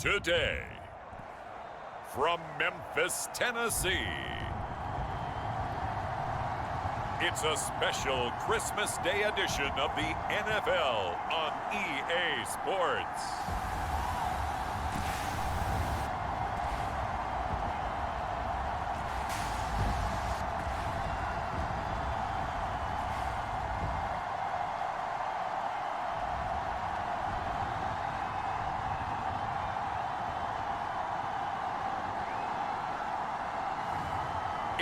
Today, from Memphis, Tennessee, it's a special Christmas Day edition of the NFL on EA Sports.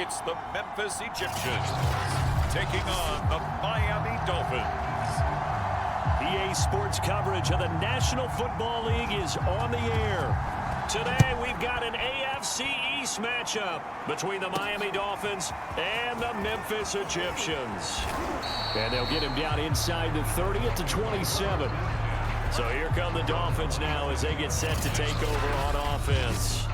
It's the Memphis Egyptians taking on the Miami Dolphins. EA Sports coverage of the National Football League is on the air. Today we've got an AFC East matchup between the Miami Dolphins and the Memphis Egyptians. And they'll get him down inside the 30 at the 27. So here come the Dolphins now as they get set to take over on offense.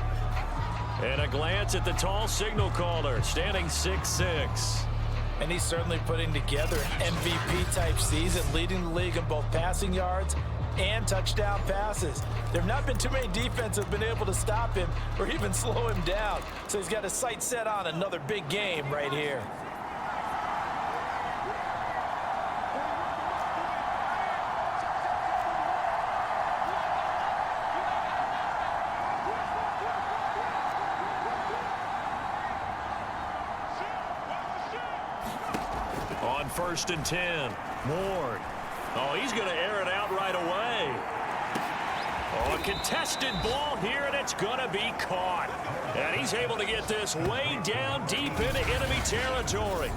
And a glance at the tall signal caller, standing 6'6". And he's certainly putting together an MVP-type season, leading the league in both passing yards and touchdown passes. There have not been too many defenses that have been able to stop him or even slow him down. So he's got his sights set on another big game right here. On 1st and 10, Ward. Oh, he's going to air it out right away. Oh, a contested ball here, and it's going to be caught. And he's able to get this way down deep into enemy territory.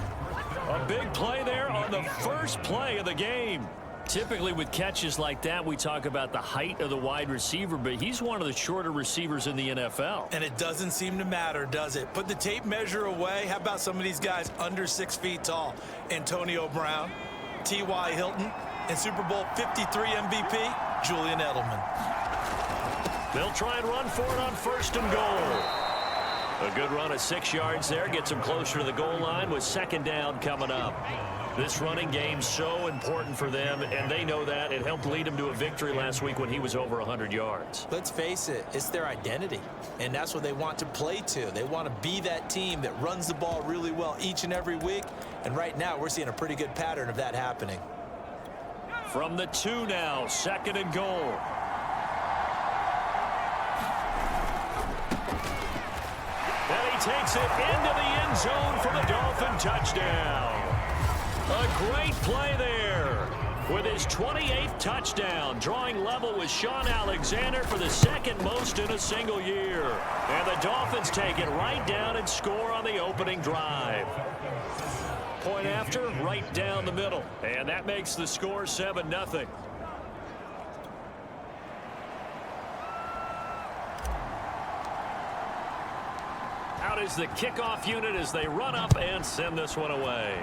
A big play there on the first play of the game. Typically with catches like that, we talk about the height of the wide receiver, but he's one of the shorter receivers in the NFL. And it doesn't seem to matter, does it? Put the tape measure away. How about some of these guys under 6 feet tall? Antonio Brown, T.Y. Hilton, and Super Bowl 53 MVP, Julian Edelman. They'll try and run for it on 1st and goal. A good run of 6 yards there. Gets them closer to the goal line with 2nd down coming up. This running game's so important for them, and they know that. It helped lead them to a victory last week when he was over 100 yards. Let's face it, it's their identity, and that's what they want to play to. They want to be that team that runs the ball really well each and every week, and right now we're seeing a pretty good pattern of that happening. From the 2 now, 2nd and goal. And he takes it into the end zone for the Dolphin touchdown. A great play there with his 28th touchdown, drawing level with Sean Alexander for the 2nd most in a single year. And the Dolphins take it right down and score on the opening drive. Point after, right down the middle. And that makes the score 7-0. Out is the kickoff unit as they run up and send this one away.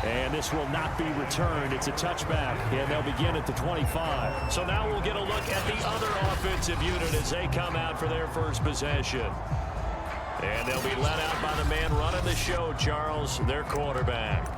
And this will not be returned. It's a touchback, and they'll begin at the 25. So now we'll get a look at the other offensive unit as they come out for their first possession. And they'll be let out by the man running the show, Charles, their quarterback.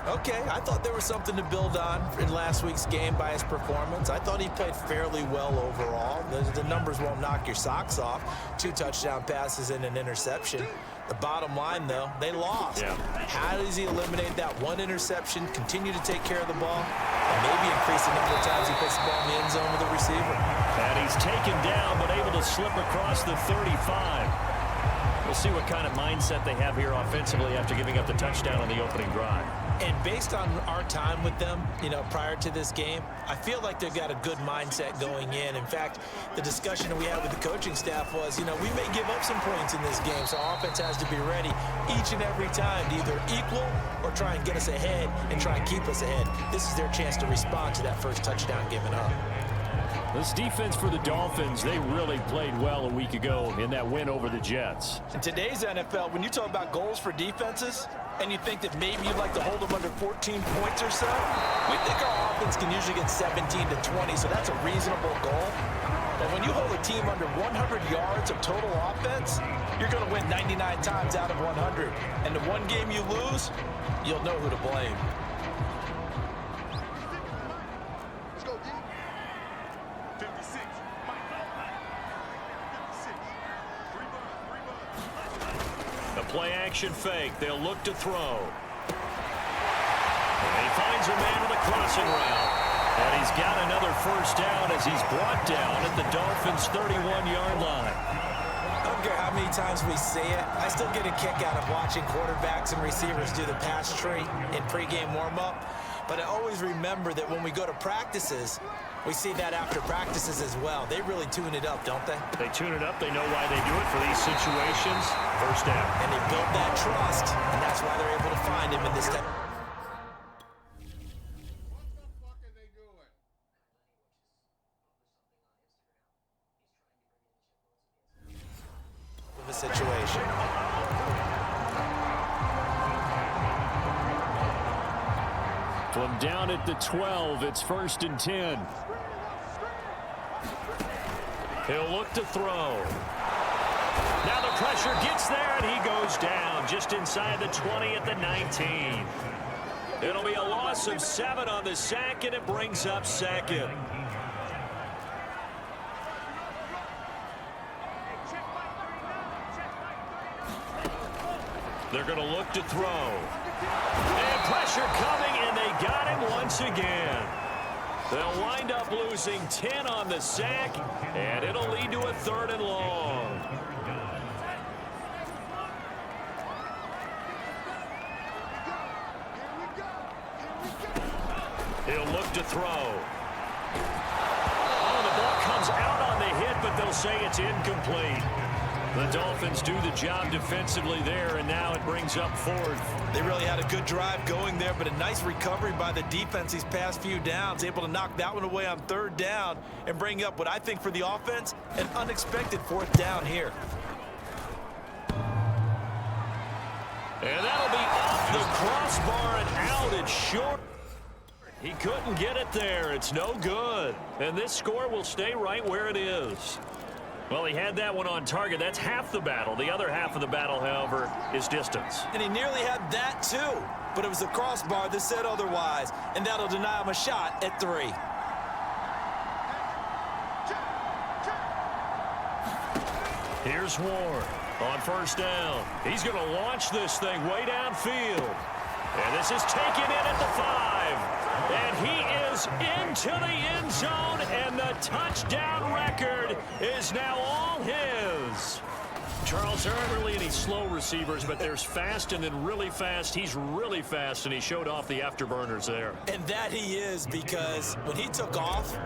Okay, I thought there was something to build on in last week's game by his performance. I thought he played fairly well overall. The numbers won't knock your socks off. 2 touchdown passes and an interception. The bottom line, though, they lost. Yeah. How does he eliminate that one interception, continue to take care of the ball, and maybe increase the number of times he puts the ball in the end zone with the receiver? And he's taken down but able to slip across the 35. We'll see what kind of mindset they have here offensively after giving up the touchdown on the opening drive. And based on our time with them, prior to this game, I feel like they've got a good mindset going in. In fact, the discussion that we had with the coaching staff was, we may give up some points in this game, so our offense has to be ready each and every time to either equal or try and get us ahead and try and keep us ahead. This is their chance to respond to that first touchdown given up. This defense for the Dolphins, they really played well a week ago in that win over the Jets. In today's NFL, when you talk about goals for defenses, and you think that maybe you'd like to hold them under 14 points or so, we think our offense can usually get 17 to 20, so that's a reasonable goal. But when you hold a team under 100 yards of total offense, you're going to win 99 times out of 100. And the one game you lose, you'll know who to blame. Let's go, D. play action fake. They'll look to throw. And he finds a man on the crossing route. And he's got another first down as he's brought down at the Dolphins' 31-yard line. I don't care how many times we say it, I still get a kick out of watching quarterbacks and receivers do the pass tree in pregame warm-up. But I always remember that when we go to practices, we see that after practices as well. They really tune it up, don't they? They tune it up. They know why they do it for these situations. First down. And they build that trust, and that's why they're able to find him in this type of a situation. From down at the 12, it's 1st and 10. He'll look to throw. Now the pressure gets there, and he goes down just inside the 20 at the 19. It'll be a loss of 7 on the sack, and it brings up 2nd. They're going to look to throw. And pressure coming, and they got him once again. They'll wind up losing 10 on the sack, and it'll lead to a 3rd and long. He'll look to throw. Oh, the ball comes out on the hit, but they'll say it's incomplete. The Dolphins do the job defensively there, and now it brings up 4th. They really had a good drive going there, but a nice recovery by the defense these past few downs, able to knock that one away on 3rd down and bring up what I think for the offense, an unexpected 4th down here. And that'll be off the crossbar and out. It's short. He couldn't get it there. It's no good. And this score will stay right where it is. Well, he had that one on target. That's half the battle. The other half of the battle, however, is distance. And he nearly had that too, but it was the crossbar that said otherwise, and that'll deny him a shot at 3. Here's Ward on 1st down. He's going to launch this thing way downfield. And this is taken in at the 5. And he is into the end zone, and the touchdown record is now all his. Charles, there aren't really any slow receivers, but there's fast and then really fast. He's really fast, and he showed off the afterburners there. And that he is, because when he took off,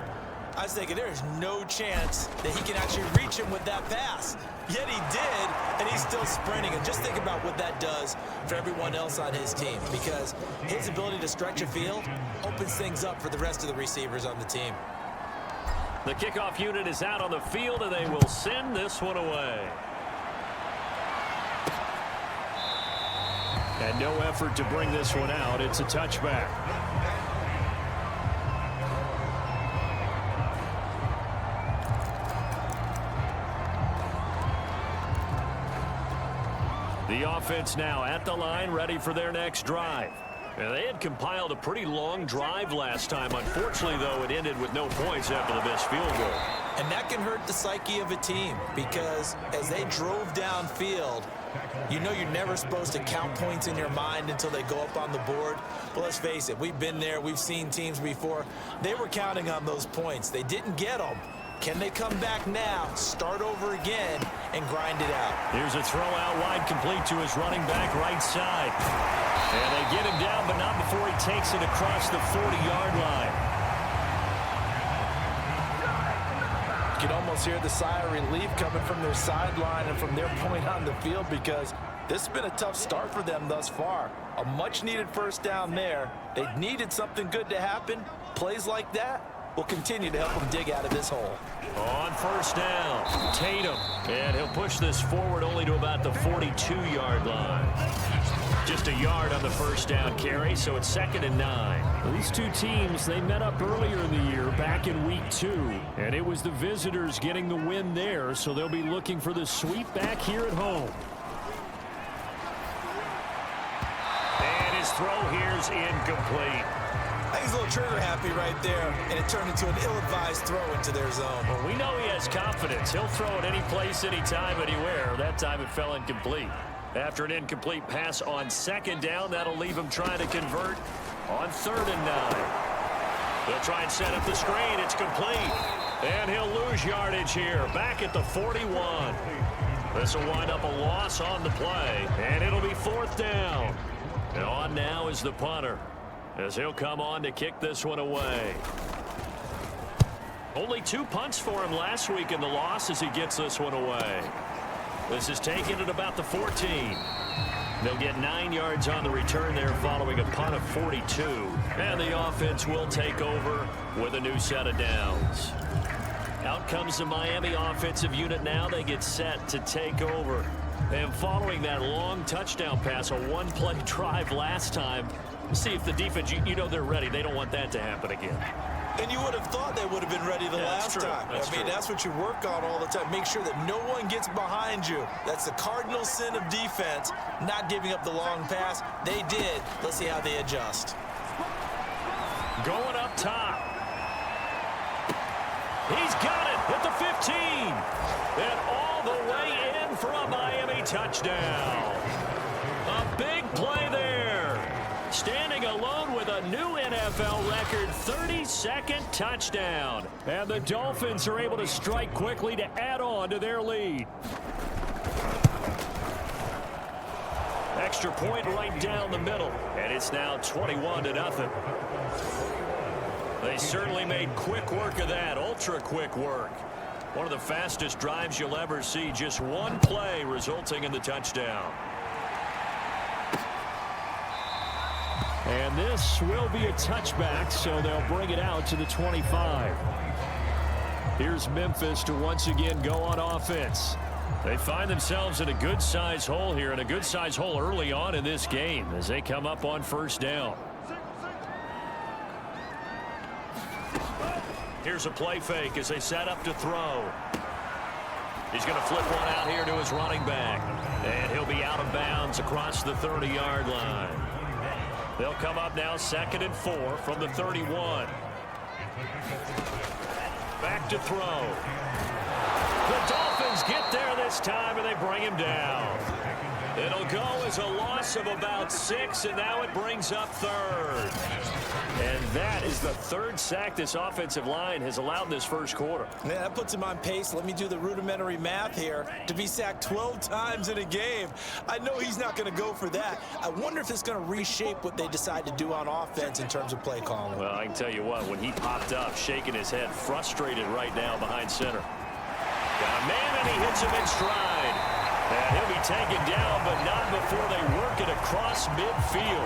I was thinking there's no chance that he can actually reach him with that pass. Yet he did, and he's still sprinting. And just think about what that does for everyone else on his team, because his ability to stretch a field opens things up for the rest of the receivers on the team. The kickoff unit is out on the field, and they will send this one away. And no effort to bring this one out. It's a touchback. The offense now at the line, ready for their next drive. And they had compiled a pretty long drive last time. Unfortunately, though, it ended with no points after the missed field goal. And that can hurt the psyche of a team, because as they drove downfield, you know you're never supposed to count points in your mind until they go up on the board. But let's face it, we've been there. We've seen teams before. They were counting on those points. They didn't get them. Can they come back now, start over again, and grind it out? Here's a throw out wide, complete to his running back right side. And they get him down, but not before he takes it across the 40-yard line. You can almost hear the sigh of relief coming from their sideline and from their point on the field, because this has been a tough start for them thus far. A much-needed first down there. They needed something good to happen. Plays like that will continue to help them dig out of this hole. On 1st down, Tatum. And he'll push this forward only to about the 42-yard line. Just a yard on the first down carry, so it's 2nd and 9. These two teams, they met up earlier in the year, back in week 2. And it was the visitors getting the win there, so they'll be looking for the sweep back here at home. And his throw here's incomplete. I think he's a little trigger happy right there, and it turned into an ill-advised throw into their zone. Well, we know he has confidence. He'll throw it any place, anytime, anywhere. That time it fell incomplete. After an incomplete pass on second down, that'll leave him trying to convert on 3rd and 9. They'll try and set up the screen. It's complete. And he'll lose yardage here. Back at the 41. This will wind up a loss on the play. And it'll be 4th down. And on now is the punter, as he'll come on to kick this one away. Only 2 punts for him last week in the loss as he gets this one away. This is taken at about the 14. They'll get 9 yards on the return there following a punt of 42. And the offense will take over with a new set of downs. Out comes the Miami offensive unit now. They get set to take over. And following that long touchdown pass, a one-play drive last time, see if the defense, you know they're ready. They don't want that to happen again. And you would have thought they would have been ready the last time. I mean, that's what you work on all the time. Make sure that no one gets behind you. That's the cardinal sin of defense, not giving up the long pass. They did. Let's see how they adjust. Going up top. He's got it at the 15. And all the way in for a Miami touchdown. A big play there. Standing alone with a new NFL record 32nd touchdown. And the Dolphins are able to strike quickly to add on to their lead. Extra point right down the middle. And it's now 21-0. They certainly made quick work of that, ultra quick work. One of the fastest drives you'll ever see, just one play resulting in the touchdown. And this will be a touchback, so they'll bring it out to the 25. Here's Memphis to once again go on offense. They find themselves in a good-sized hole here, and a good-sized hole early on in this game as they come up on 1st down. Here's a play fake as they set up to throw. He's going to flip one out here to his running back. And he'll be out of bounds across the 30-yard line. They'll come up now 2nd and 4 from the 31. Back to throw. The Dolphins get there this time, and they bring him down. It'll go as a loss of about 6, and now it brings up 3rd. And that is the 3rd sack this offensive line has allowed in this first quarter. Man, that puts him on pace. Let me do the rudimentary math here. To be sacked 12 times in a game, I know he's not going to go for that. I wonder if it's going to reshape what they decide to do on offense in terms of play calling. Well, I can tell you what, when he popped up, shaking his head, frustrated right now behind center. Got a man, and he hits him in stride. And he'll be taken down, but not before they work it across midfield.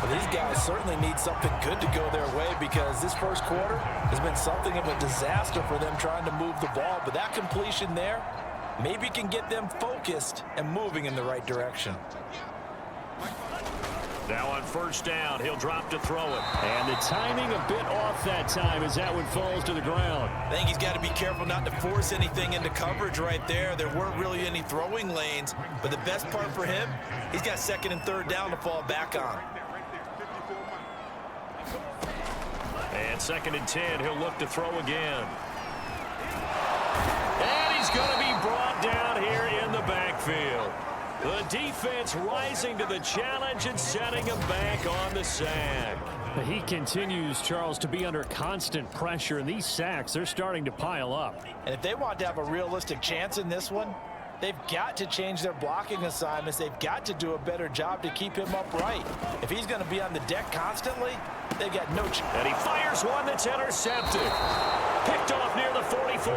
Well, these guys certainly need something good to go their way, because this first quarter has been something of a disaster for them trying to move the ball. But that completion there maybe can get them focused and moving in the right direction. Now on 1st down, he'll drop to throw it. And the timing a bit off that time as that one falls to the ground. I think he's got to be careful not to force anything into coverage right there. There weren't really any throwing lanes. But the best part for him, he's got 2nd and 3rd down to fall back on. And 2nd and 10, he'll look to throw again. And he's going to be brought down here in the backfield. The defense rising to the challenge and setting him back on the sack. He continues, Charles, to be under constant pressure, and these sacks, they're starting to pile up. And if they want to have a realistic chance in this one, they've got to change their blocking assignments. They've got to do a better job to keep him upright. If he's going to be on the deck constantly, they've got no chance. And he fires one that's intercepted. Picked off near the 44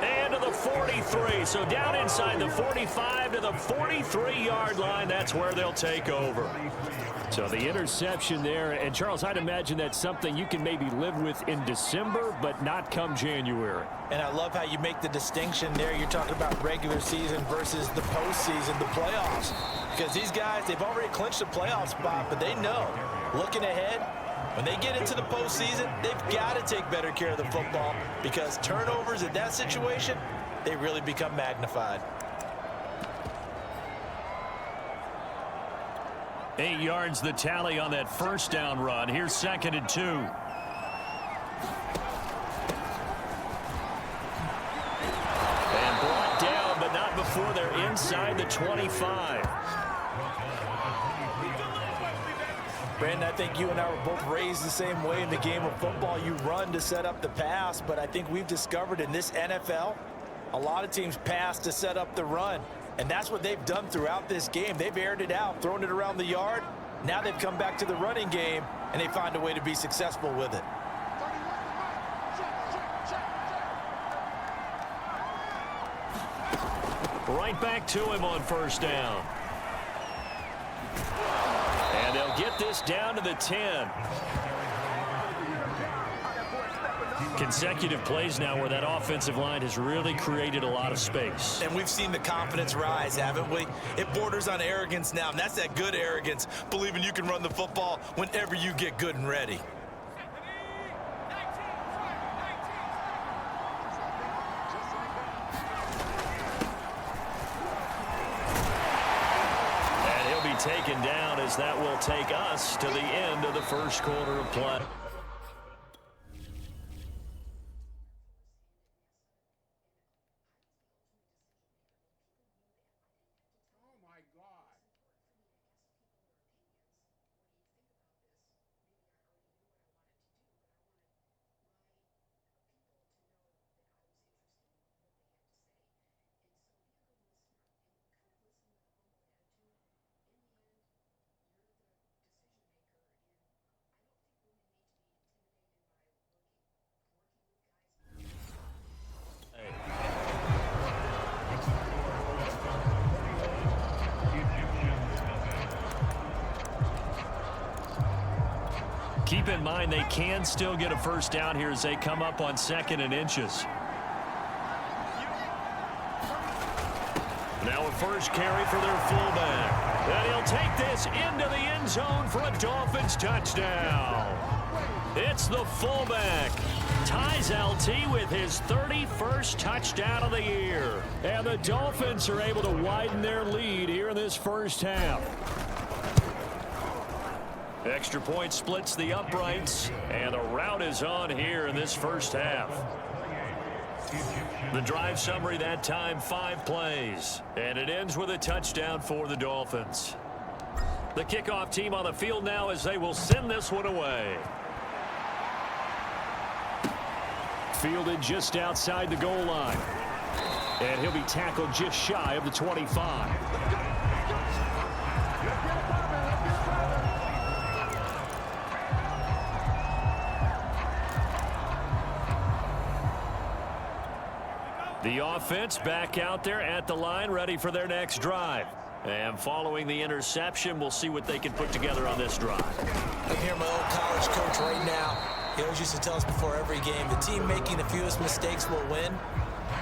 and to the 43. So down inside the 45 to the 43-yard line. That's where they'll take over. So the interception there, and Charles, I'd imagine that's something you can maybe live with in December, but not come January. And I love how you make the distinction there. You're talking about regular season versus the postseason, the playoffs. Because these guys, they've already clinched a playoff spot, but they know, looking ahead, when they get into the postseason, they've got to take better care of the football, because turnovers in that situation, they really become magnified. 8 yards the tally on that 1st down run. Here's 2nd and 2. And brought down, but not before they're inside the 25. Brandon, I think you and I were both raised the same way in the game of football. You run to set up the pass, but I think we've discovered in this NFL, a lot of teams pass to set up the run. And that's what they've done throughout this game. They've aired it out, thrown it around the yard. Now they've come back to the running game, and they find a way to be successful with it. Right back to him on first down. And they'll get this down to the 10. Consecutive plays now where that offensive line has really created a lot of space. And we've seen the confidence rise, haven't we? It borders on arrogance now, and that's that good arrogance, believing you can run the football whenever you get good and ready. Taken down as that will take us to the end of the first quarter of play. Keep in mind they can still get a first down here as they come up on 2nd and inches. Now a first carry for their fullback. And he'll take this into the end zone for a Dolphins touchdown. It's the fullback. Ties LT with his 31st touchdown of the year. And the Dolphins are able to widen their lead here in this first half. Extra point splits the uprights, and the route is on here in this first half. The drive summary that time, 5 plays, and it ends with a touchdown for the Dolphins. The kickoff team on the field now as they will send this one away. Fielded just outside the goal line, and he'll be tackled just shy of the 25. The offense back out there at the line, ready for their next drive. And following the interception, we'll see what they can put together on this drive. I hear my old college coach right now. He always used to tell us before every game, the team making the fewest mistakes will win.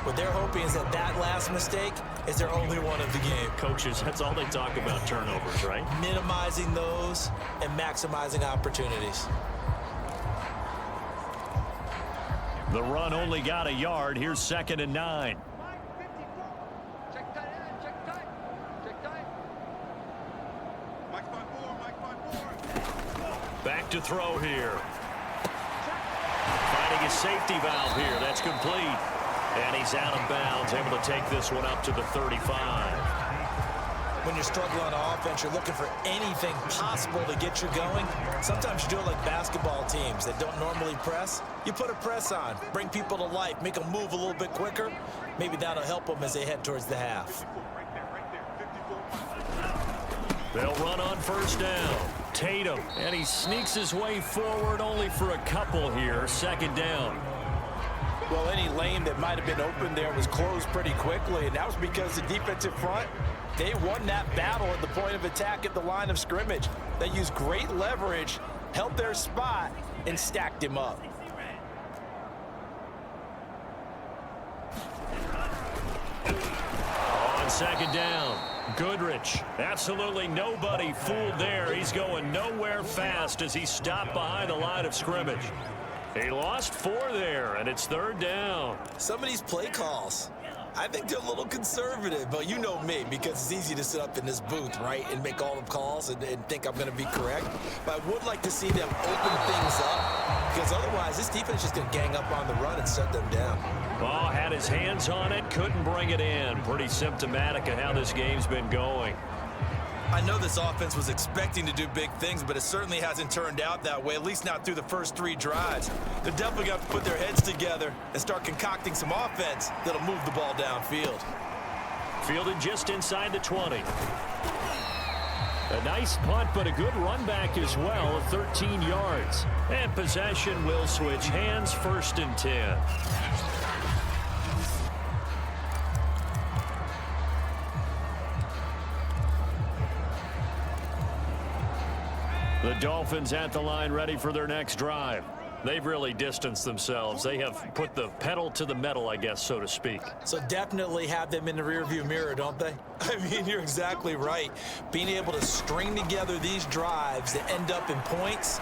What they're hoping is that that last mistake is their only one of the game. Coaches, that's all they talk about, turnovers, right? Minimizing those and maximizing opportunities. The run only got a yard. Here's 2nd and 9. Back to throw here. Finding a safety valve here. That's complete. And he's out of bounds, able to take this one up to the 35. When you're struggling on offense, you're looking for anything possible to get you going. Sometimes you do it like basketball teams that don't normally press. You put a press on, bring people to life, make them move a little bit quicker. Maybe that'll help them as they head towards the half. They'll run on first down. Tatum, and he sneaks his way forward only for a couple here. 2nd down. Well, any lane that might have been open there was closed pretty quickly, and that was because the defensive front, they won that battle at the point of attack at the line of scrimmage. They used great leverage, held their spot, and stacked him up. On 2nd down, Goodrich. Absolutely nobody fooled there. He's going nowhere fast as he stopped behind the line of scrimmage. He lost 4 there, and it's 3rd down. Some of these play calls, I think they're a little conservative, but you know me, because it's easy to sit up in this booth, right, and make all the calls and think I'm going to be correct. But I would like to see them open things up, because otherwise this defense is just going to gang up on the run and shut them down. Ball had his hands on it, couldn't bring it in. Pretty symptomatic of how this game's been going. I know this offense was expecting to do big things, but it certainly hasn't turned out that way, at least not through the first 3 drives. They're definitely going to put their heads together and start concocting some offense that'll move the ball downfield. Fielded just inside the 20. A nice punt, but a good run back as well, 13 yards. And possession will switch hands, 1st and 10. The Dolphins at the line, ready for their next drive. They've really distanced themselves. They have put the pedal to the metal, I guess, so to speak. So definitely have them in the rearview mirror, don't they? I mean, you're exactly right. Being able to string together these drives that end up in points,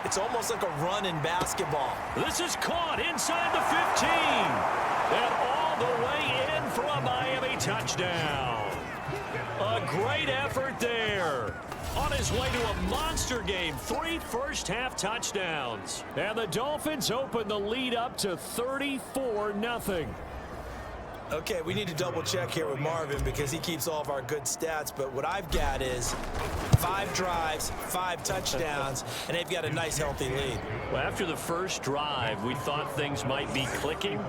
it's almost like a run in basketball. This is caught inside the 15. And all the way in for a Miami touchdown. A great effort there. On his way to a monster game, 3 first-half touchdowns. And the Dolphins open the lead up to 34-0. Okay, we need to double-check here with Marvin because he keeps all of our good stats. But what I've got is 5 drives, 5 touchdowns, and they've got a nice, healthy lead. Well, after the first drive, we thought things might be clicking.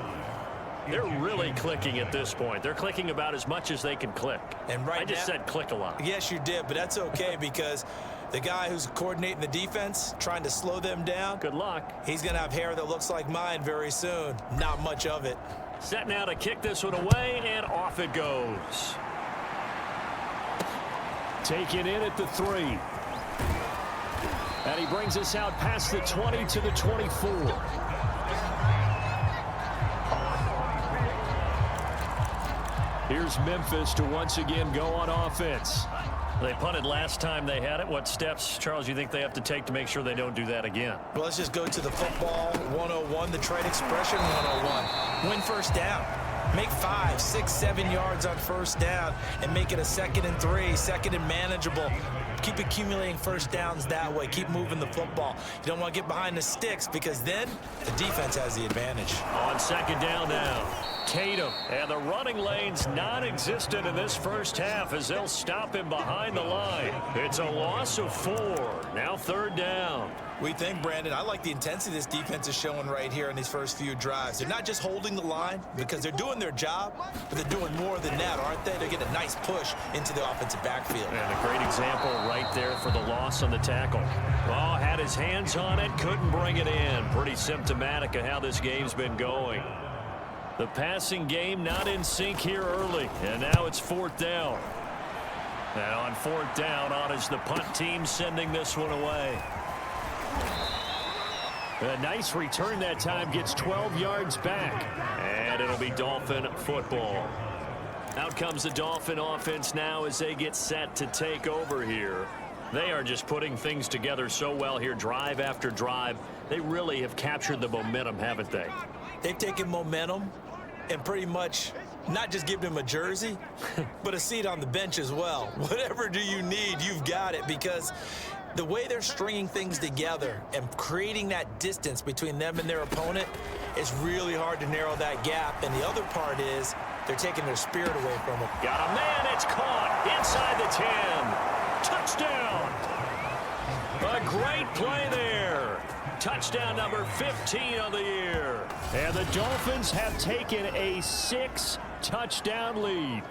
They're really clicking at this point. They're clicking about as much as they can click. And right I just said click a lot. Yes, you did, but that's okay because the guy who's coordinating the defense, trying to slow them down. Good luck. He's going to have hair that looks like mine very soon. Not much of it. Set now to kick this one away, and off it goes. Taken in at the 3. And he brings us out past the 20 to the 24. Here's Memphis to once again go on offense. They punted last time they had it. What steps, Charles, you think they have to take to make sure they don't do that again? Well, let's just go to the football 101, the trade expression 101. Win first down. Make 5, 6, 7 yards on first down and make it a 2nd and 3, 2nd and manageable. Keep accumulating first downs that way. Keep moving the football. You don't want to get behind the sticks because then the defense has the advantage. On 2nd down now. Tatum, and the running lane's non-existent in this first half as they'll stop him behind the line. It's a loss of 4. Now 3rd down. We think, Brandon, I like the intensity this defense is showing right here in these first few drives. They're not just holding the line because they're doing their job, but they're doing more than that, aren't they? They're getting a nice push into the offensive backfield. And a great example right there for the loss on the tackle. Ball had his hands on it, couldn't bring it in. Pretty symptomatic of how this game's been going. The passing game not in sync here early, and now it's 4th down. And on 4th down, on is the punt team sending this one away. A nice return that time, gets 12 yards back, and it'll be Dolphin football. Out comes the Dolphin offense now as they get set to take over here. They are just putting things together so well here, drive after drive. They really have captured the momentum, haven't they? They've taken momentum and pretty much not just given him a jersey, but a seat on the bench as well. Whatever do you need, you've got it, because the way they're stringing things together and creating that distance between them and their opponent, it's really hard to narrow that gap. And the other part is they're taking their spirit away from them. Got a man, it's caught inside the 10. Touchdown. A great play there. Touchdown number 15 of the year. And the Dolphins have taken a 6-touchdown lead.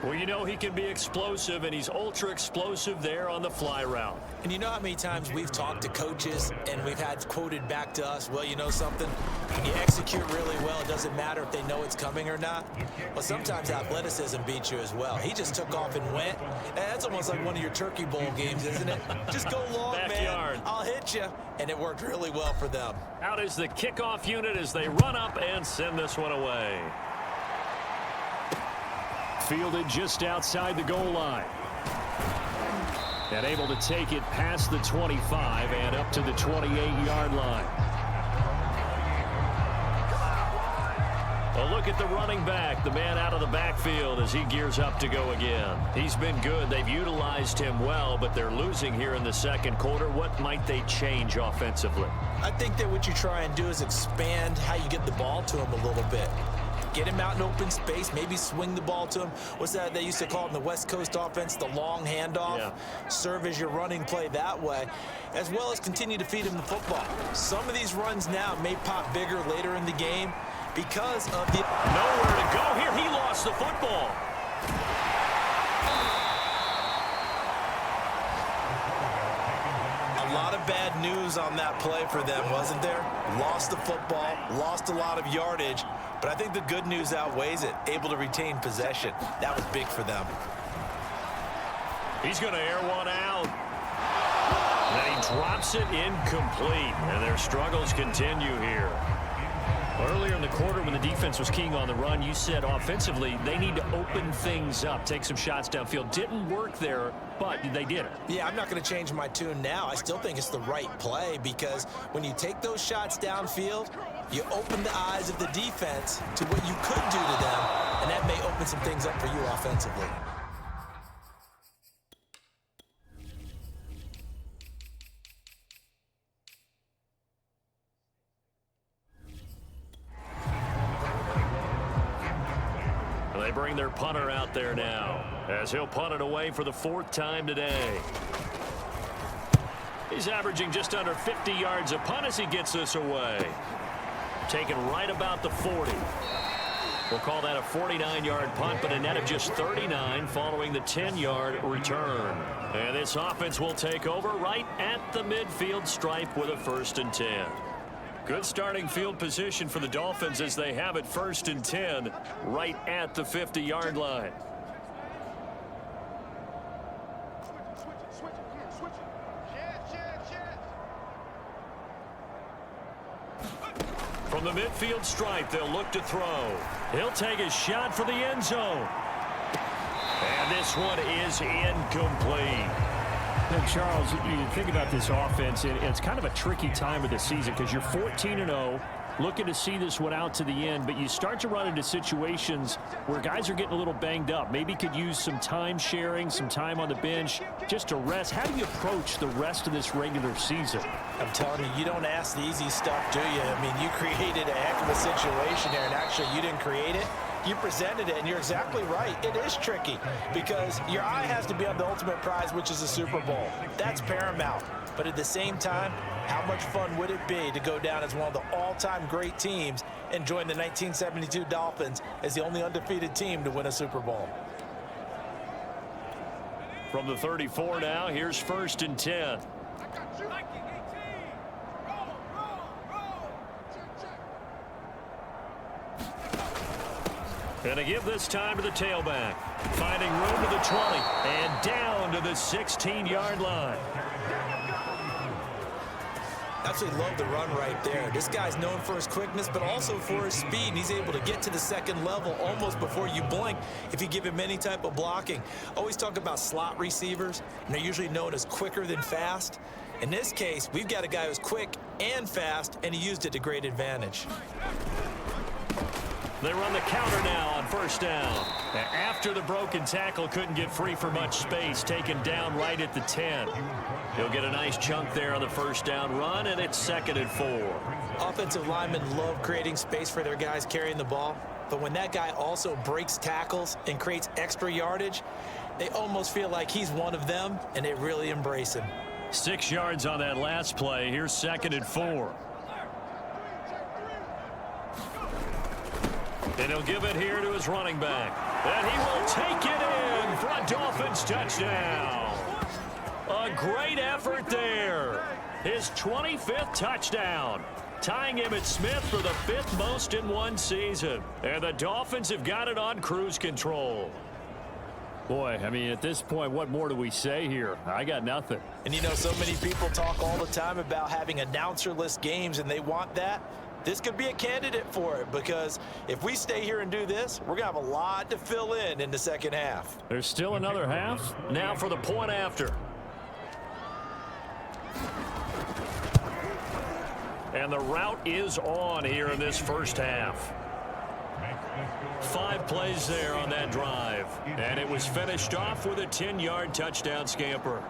Well, you know he can be explosive, and he's ultra-explosive there on the fly route. And you know how many times we've talked to coaches and we've had quoted back to us, well, you know something? When you execute really well, it doesn't matter if they know it's coming or not. Well, sometimes athleticism beats you as well. He just took off and went. And that's almost like one of your Turkey Bowl games, isn't it? Just go long, Backyard. man. I'll hit you. And it worked really well for them. Out is the kickoff unit as they run up and send this one away. Fielded just outside the goal line. And able to take it past the 25 and up to the 28-yard line. A look at the running back, the man out of the backfield as he gears up to go again. He's been good. They've utilized him well, but they're losing here in the second quarter. What might they change offensively? I think that what you try and do is expand how you get the ball to him a little bit. Get him out in open space, maybe swing the ball to him. What's that they used to call it in the West Coast offense, the long handoff? Yeah. Serve as your running play that way, as well as continue to feed him the football. Some of these runs now may pop bigger later in the game because of the... Nowhere to go here. He lost the football. A lot of bad news on that play for them, wasn't there? Lost the football, lost a lot of yardage, but I think the good news outweighs it. Able to retain possession. That was big for them. He's going to air one out. And he drops it incomplete, and their struggles continue here. Earlier in the quarter when the defense was keying on the run, you said offensively they need to open things up, take some shots downfield. Didn't work there, but they did it. Yeah, I'm not going to change my tune now. I still think it's the right play because when you take those shots downfield, you open the eyes of the defense to what you could do to them, and that may open some things up for you offensively. They bring their punter out there now as he'll punt it away for the fourth time today. He's averaging just under 50 yards a punt as he gets this away. Taken right about the 40. We'll call that a 49-yard punt, but a net of just 39 following the 10-yard return. And this offense will take over right at the midfield stripe with a 1st and 10. Good starting field position for the Dolphins as they have it 1st and 10 right at the 50-yard line. From the midfield stripe, they'll look to throw. He'll take a shot for the end zone. And this one is incomplete. And Charles, you think about this offense, and it's kind of a tricky time of the season because you're 14-0, looking to see this one out to the end, but you start to run into situations where guys are getting a little banged up. Maybe could use some time sharing, some time on the bench just to rest. How do you approach the rest of this regular season? I'm telling you, you don't ask the easy stuff, do you? I mean, you created a heck of a situation there, and actually you didn't create it. You presented it, and you're exactly right. It is tricky because your eye has to be on the ultimate prize, which is the Super Bowl. That's paramount. But at the same time, how much fun would it be to go down as one of the all-time great teams and join the 1972 Dolphins as the only undefeated team to win a Super Bowl? From the 34 now, here's 1st and 10. And a give this time to the tailback. Finding room to the 20 and down to the 16-yard line. Absolutely love the run right there. This guy's known for his quickness, but also for his speed. And he's able to get to the second level almost before you blink if you give him any type of blocking. Always talk about slot receivers, and they're usually known as quicker than fast. In this case, we've got a guy who's quick and fast, and he used it to great advantage. They run the counter now on 1st down. After the broken tackle, couldn't get free for much space, taken down right at the 10. He'll get a nice chunk there on the 1st down run, and it's 2nd and 4. Offensive linemen love creating space for their guys carrying the ball, but when that guy also breaks tackles and creates extra yardage, they almost feel like he's one of them, and they really embrace him. 6 yards on that last play. Here's 2nd and 4. And he'll give it here to his running back. And he will take it in for a Dolphins touchdown. A great effort there. His 25th touchdown. Tying Emmitt Smith for the 5th most in one season. And the Dolphins have got it on cruise control. Boy, I mean, at this point, what more do we say here? I got nothing. And you know, so many people talk all the time about having announcer-less games, and they want that. This could be a candidate for it because if we stay here and do this, we're going to have a lot to fill in the second half. There's still another half. Now for the point after. And the route is on here in this 1st half. 5 plays there on that drive. And it was finished off with a 10-yard touchdown scamper.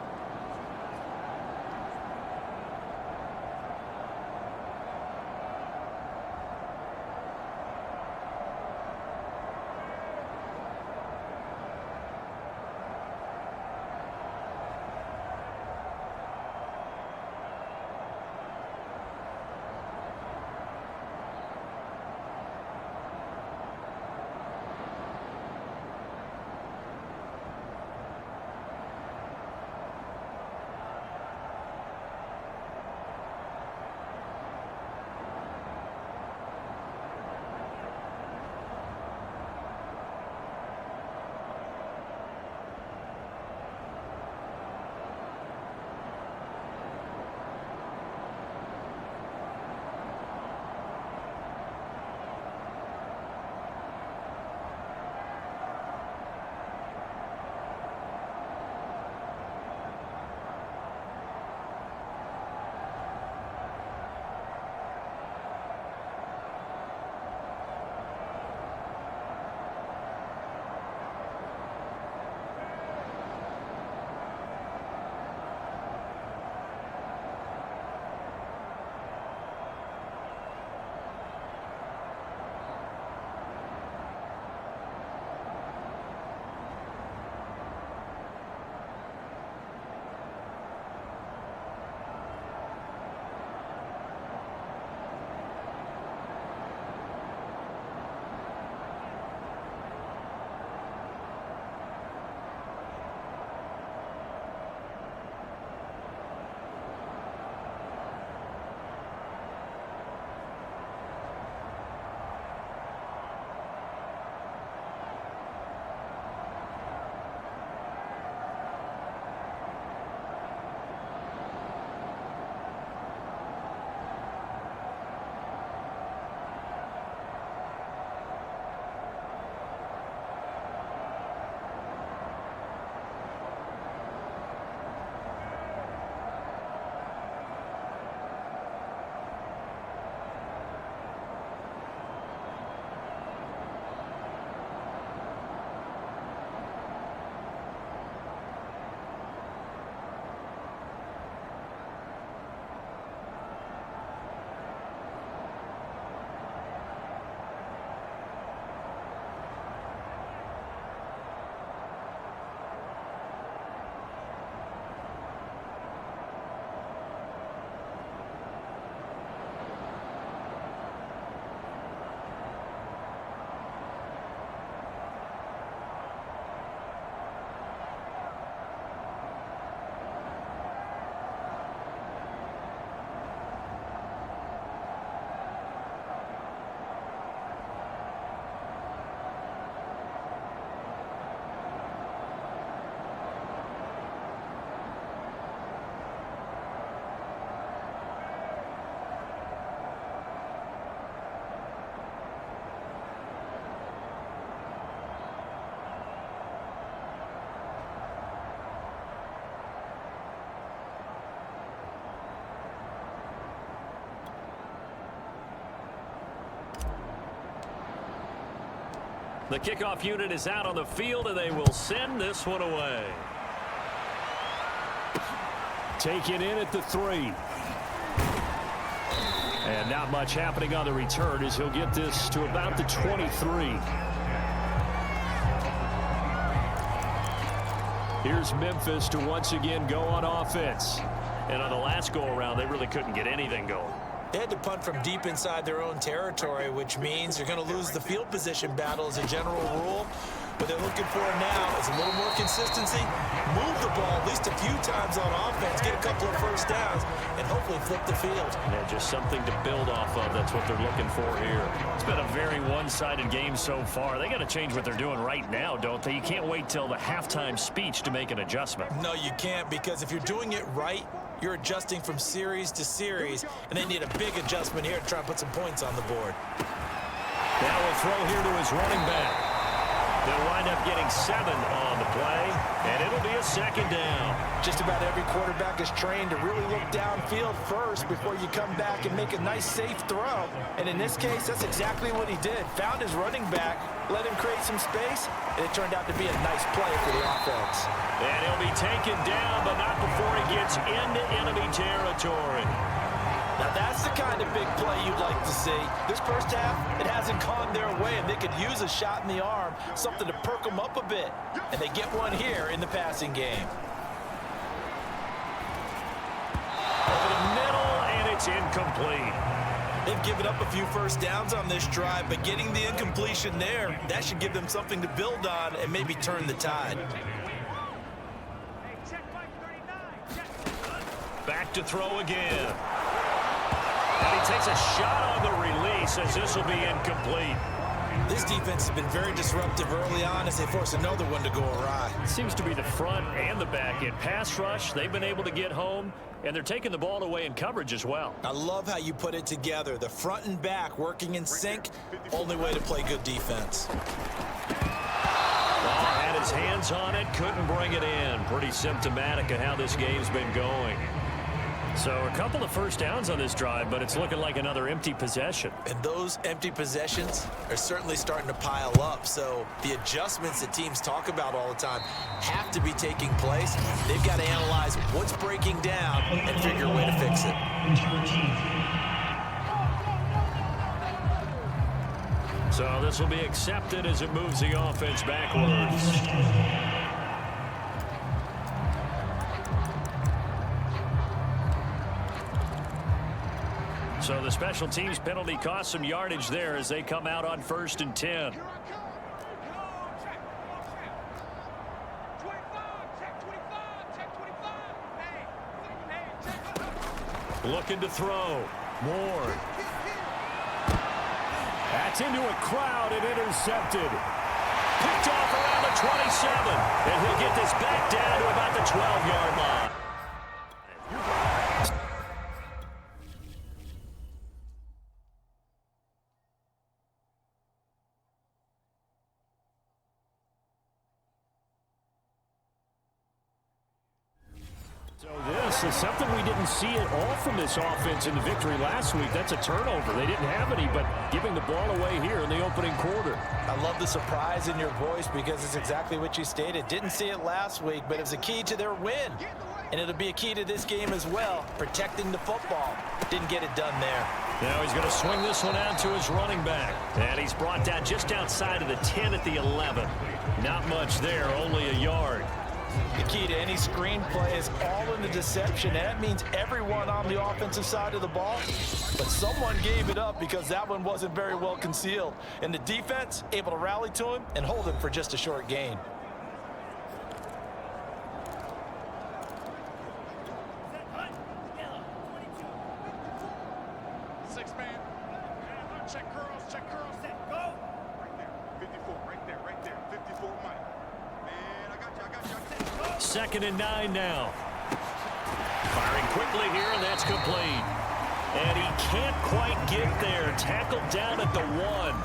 The kickoff unit is out on the field, and they will send this one away. Taken in at the 3. And not much happening on the return as he'll get this to about the 23. Here's Memphis to once again go on offense. And on the last go-around, they really couldn't get anything going. They had to punt from deep inside their own territory, which means you're going to lose the field position battle as a general rule. What they're looking for now is a little more consistency, move the ball at least a few times on offense, get a couple of first downs, and hopefully flip the field. Yeah, just something to build off of. That's what they're looking for here. It's been a very one-sided game so far. They got to change what they're doing right now, don't they? You can't wait till the halftime speech to make an adjustment. No, you can't, because if you're doing it right, you're adjusting from series to series, and they need a big adjustment here to try and put some points on the board. Now will throw here to his running back. They'll wind up getting 7 on the play, and it'll be a second down. Just about every quarterback is trained to really look downfield first before you come back and make a nice, safe throw. And in this case, that's exactly what he did. Found his running back, let him create some space, and it turned out to be a nice play for the offense. And he'll be taken down, but not before he gets into enemy territory. Now that's the kind of big play you'd like to see. This first half, it hasn't gone their way, and they could use a shot in the arm, something to perk them up a bit. And they get one here in the passing game. Over the middle, and it's incomplete. They've given up a few first downs on this drive, but getting the incompletion there, that should give them something to build on and maybe turn the tide. Back to throw again. And he takes a shot on the release as this will be incomplete. This defense has been very disruptive early on as they force another one to go awry. Seems to be the front and the back end. Pass rush, they've been able to get home, and they're taking the ball away in coverage as well. I love how you put it together. The front and back working in sync, only way to play good defense. Had his hands on it, couldn't bring it in. Pretty symptomatic of how this game's been going. So a couple of first downs on this drive, but it's looking like another empty possession. And those empty possessions are certainly starting to pile up. So the adjustments that teams talk about all the time have to be taking place. They've got to analyze what's breaking down and figure a way to fix it. So this will be accepted as it moves the offense backwards. So the special teams penalty cost some yardage there as they come out on 1st and 10. Looking to throw. Moore. That's into a crowd and intercepted. Picked off around the 27. And he'll get this back down to about the 12-yard line. So this is something we didn't see at all from this offense in the victory last week. That's a turnover. They didn't have any, but giving the ball away here in the opening quarter. I love the surprise in your voice because it's exactly what you stated. Didn't see it last week, but it was a key to their win. And it'll be a key to this game as well, protecting the football. Didn't get it done there. Now he's going to swing this one out to his running back. And he's brought down just outside of the 10 at the 11. Not much there, only a yard. The key to any screen play is all in the deception, and that means everyone on the offensive side of the ball. But someone gave it up because that one wasn't very well concealed. And the defense able to rally to him and hold him for just a short gain. Check curls, set, go. Right there, 54, right there, 54 Mike. And I got you. 2nd and 9 now. Firing quickly here, and that's complete. And he can't quite get there. Tackled down at the 1.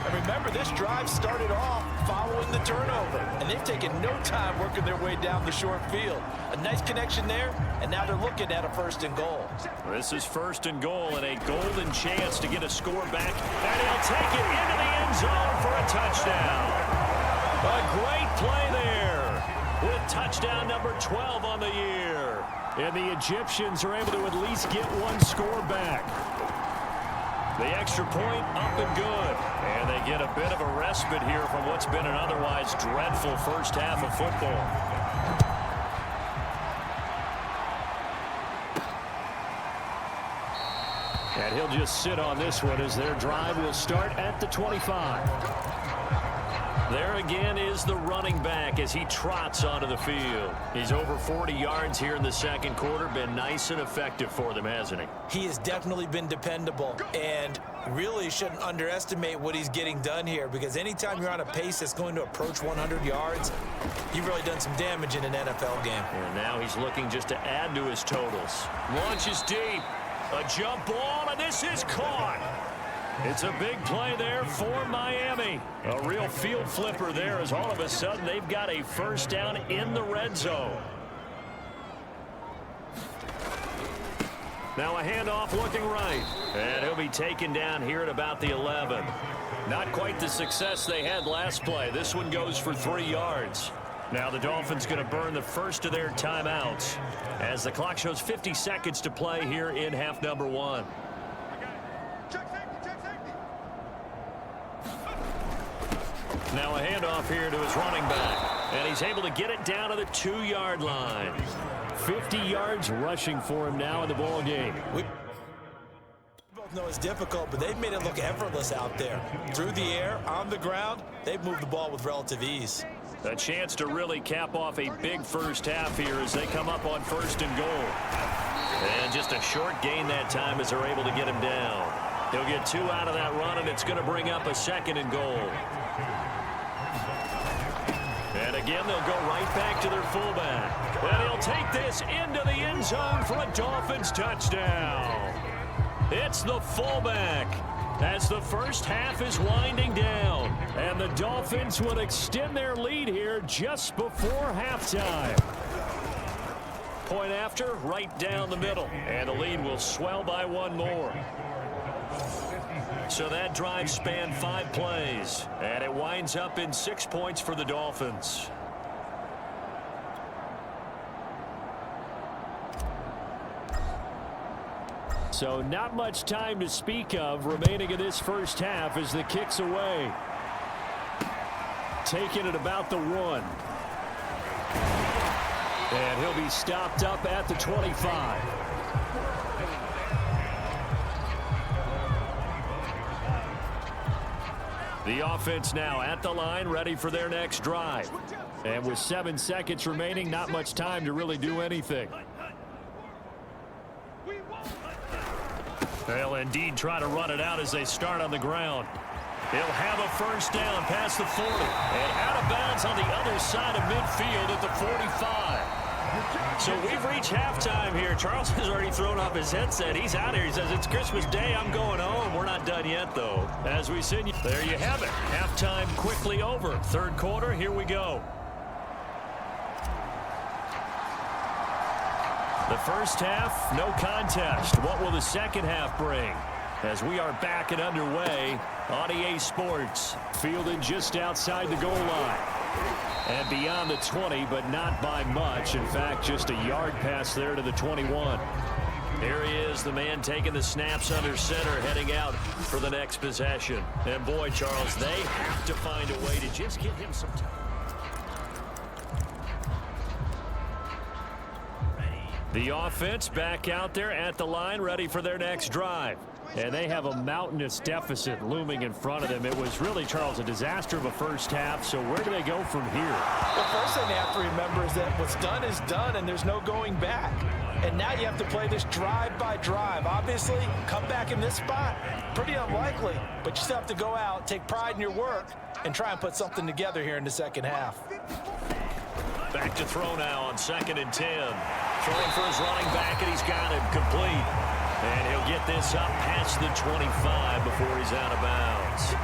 And remember, this drive started off following the turnover, and they've taken no time working their way down the short field. A nice connection there, and now they're looking at a 1st and goal. This is 1st and goal and a golden chance to get a score back. And he'll take it into the end zone for a touchdown. A great play there with touchdown number 12 on the year. And the Egyptians are able to at least get one score back. The extra point up and good. And they get a bit of a respite here from what's been an otherwise dreadful first half of football. And he'll just sit on this one as their drive will start at the 25. There again is the running back as he trots onto the field. He's over 40 yards here in the second quarter. Been nice and effective for them, hasn't he? He has definitely been dependable, and really shouldn't underestimate what he's getting done here, because anytime you're on a pace that's going to approach 100 yards, you've really done some damage in an NFL game. And now he's looking just to add to his totals. Launches deep. A jump ball, and this is caught. It's a big play there for Miami. A real field flipper there as all of a sudden they've got a first down in the red zone. Now a handoff looking right. And he'll be taken down here at about the 11. Not quite the success they had last play. This one goes for 3 yards. Now the Dolphins going to burn the first of their timeouts as the clock shows 50 seconds to play here in half number 1. Now a handoff here to his running back. And he's able to get it down to the 2-yard line. 50 yards rushing for him now in the ball game. We both know it's difficult, but they've made it look effortless out there. Through the air, on the ground, they've moved the ball with relative ease. A chance to really cap off a big first half here as they come up on 1st and goal. And just a short gain that time as they're able to get him down. He'll get 2 out of that run, and it's going to bring up a 2nd and goal. And again, they'll go right back to their fullback. And he'll take this into the end zone for a Dolphins touchdown. It's the fullback as the first half is winding down. And the Dolphins will extend their lead here just before halftime. Point after, right down the middle. And the lead will swell by 1 more. So that drive spanned 5 plays. And it winds up in 6 points for the Dolphins. So not much time to speak of remaining in this first half as the kick's away. Taking it about the 1. And he'll be stopped up at the 25. The offense now at the line, ready for their next drive. And with 7 seconds remaining, not much time to really do anything. They'll indeed try to run it out as they start on the ground. He'll have a first down past the 40. And out of bounds on the other side of midfield at the 45. So we've reached halftime here. Charles has already thrown off his headset. He's out here. He says, it's Christmas Day. I'm going home. We're not done yet, though. As we send you, there you have it. Halftime quickly over. 3rd quarter, here we go. The first half, no contest. What will the second half bring? As we are back and underway on EA Sports. Fielded just outside the goal line. And beyond the 20, but not by much. In fact, just a yard pass there to the 21. Here he is, the man taking the snaps under center, heading out for the next possession. And boy, Charles, they have to find a way to just get him some time. The offense back out there at the line, ready for their next drive. And they have a mountainous deficit looming in front of them. It was really, Charles, a disaster of a first half. So where do they go from here? The first thing they have to remember is that what's done is done, and there's no going back. And now you have to play this drive by drive. Obviously, come back in this spot, pretty unlikely. But you still have to go out, take pride in your work, and try and put something together here in the second half. Back to throw now on 2nd and 10. Throwing for his running back, and he's got him complete. And he'll get this up past the 25 before he's out of bounds.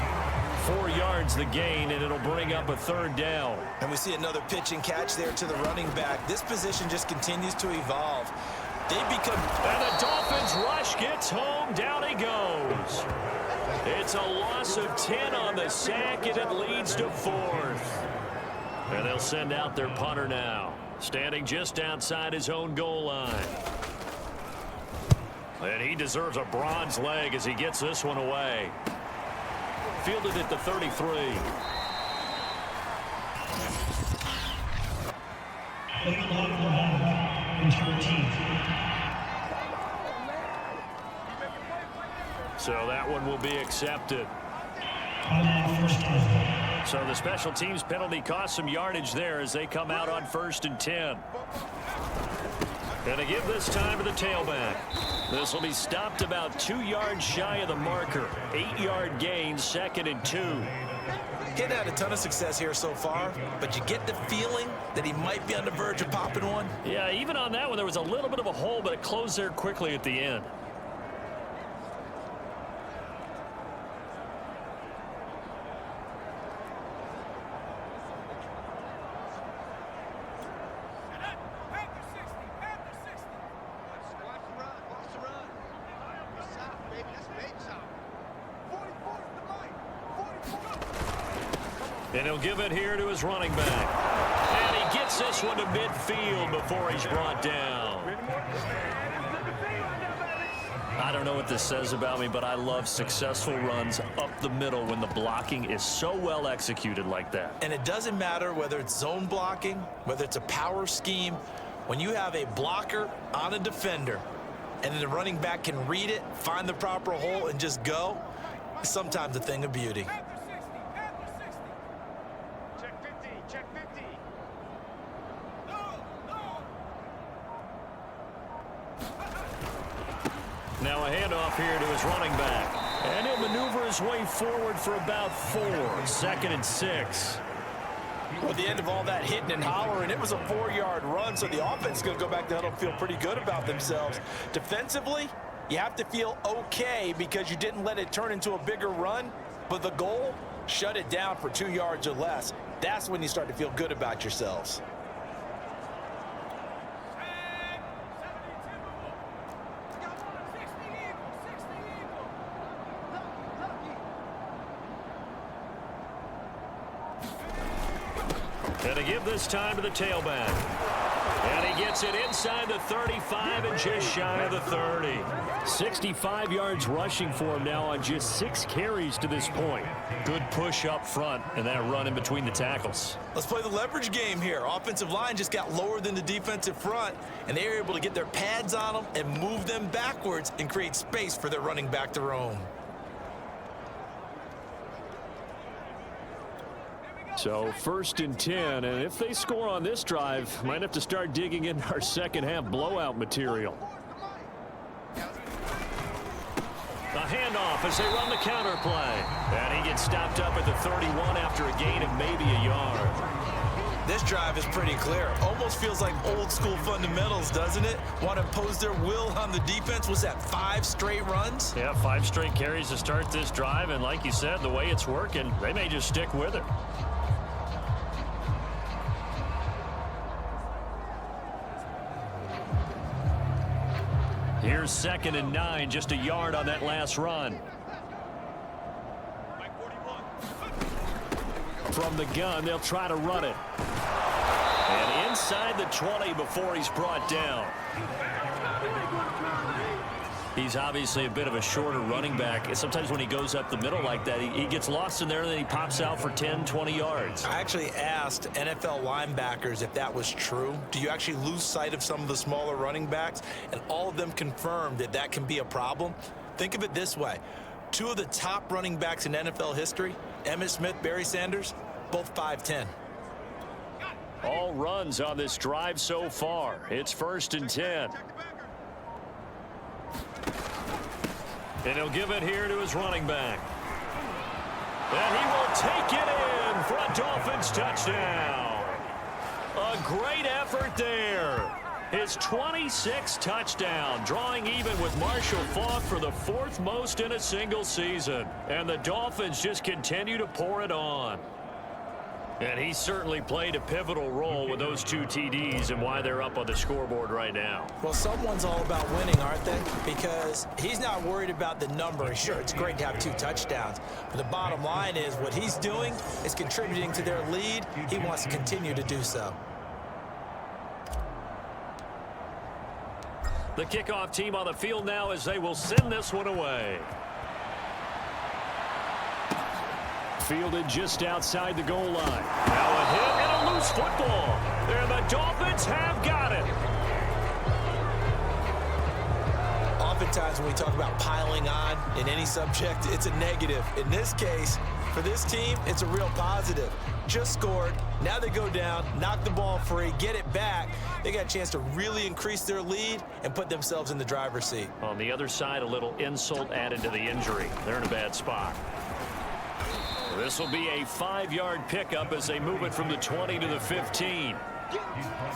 4 yards the gain, and it'll bring up a 3rd down. And we see another pitch and catch there to the running back. This position just continues to evolve. They become... And the Dolphins rush gets home. Down he goes. It's a loss of 10 on the sack, and it leads to 4th. And they'll send out their punter now, standing just outside his own goal line. And he deserves a bronze leg as he gets this one away. Fielded at the 33. So that one will be accepted. So the special teams penalty cost some yardage there as they come out on 1st and 10. Gonna give this time to the tailback. This will be stopped about 2 yards shy of the marker. 8-yard gain, 2nd and 2. Getting had a ton of success here so far, but you get the feeling that he might be on the verge of popping one. Yeah, even on that one, there was a little bit of a hole, but it closed there quickly at the end. And he'll give it here to his running back. And he gets this one to midfield before he's brought down. I don't know what this says about me, but I love successful runs up the middle when the blocking is so well executed like that. And it doesn't matter whether it's zone blocking, whether it's a power scheme. When you have a blocker on a defender and then the running back can read it, find the proper hole, and just go, it's sometimes a thing of beauty. Check 50, check 50. Now a handoff here to his running back. And he'll maneuver his way forward for about 4. 2nd and 6. Well, at the end of all that hitting and hollering, it was a 4-yard run, so the offense is going to go back to huddle and feel pretty good about themselves. Defensively, you have to feel okay because you didn't let it turn into a bigger run, but the goal, shut it down for 2 yards or less. That's when you start to feel good about yourselves. And to give this time to the tailback. And he gets it inside the 35 and just shy of the 30. 65 yards rushing for him now on just 6 carries to this point. Good push up front and that run in between the tackles. Let's play the leverage game here. Offensive line just got lower than the defensive front, and they were able to get their pads on them and move them backwards and create space for their running back to roam. So 1st and 10, and if they score on this drive, might have to start digging in our second half blowout material. The handoff as they run the counter play. And he gets stopped up at the 31 after a gain of maybe a yard. This drive is pretty clear. Almost feels like old school fundamentals, doesn't it? Want to impose their will on the defense. Was that 5 straight runs? Yeah, 5 straight carries to start this drive, and like you said, the way it's working, they may just stick with it. Here's 2nd and 9, just a yard on that last run. From the gun, they'll try to run it. And inside the 20 before he's brought down. He's obviously a bit of a shorter running back. And sometimes when he goes up the middle like that, he gets lost in there and then he pops out for 10, 20 yards. I actually asked NFL linebackers if that was true. Do you actually lose sight of some of the smaller running backs? And all of them confirmed that that can be a problem. Think of it this way. 2 of the top running backs in NFL history, Emmitt Smith, Barry Sanders, both 5'10". All runs on this drive so far. It's 1st and 10. And he'll give it here to his running back. And he will take it in for a Dolphins touchdown. A great effort there. His 26th touchdown, drawing even with Marshall Faulk for the 4th most in a single season. And the Dolphins just continue to pour it on. And he certainly played a pivotal role with those 2 TDs and why they're up on the scoreboard right now. Well, someone's all about winning, aren't they? Because he's not worried about the number. Sure, it's great to have 2 touchdowns. But the bottom line is what he's doing is contributing to their lead. He wants to continue to do so. The kickoff team on the field now as they will send this one away. Fielded just outside the goal line. Now a hit and a loose football. And the Dolphins have got it. Oftentimes when we talk about piling on in any subject, it's a negative. In this case, for this team, it's a real positive. Just scored. Now they go down, knock the ball free, get it back. They got a chance to really increase their lead and put themselves in the driver's seat. On the other side, a little insult added to the injury. They're in a bad spot. This will be a 5-yard pickup as they move it from the 20 to the 15.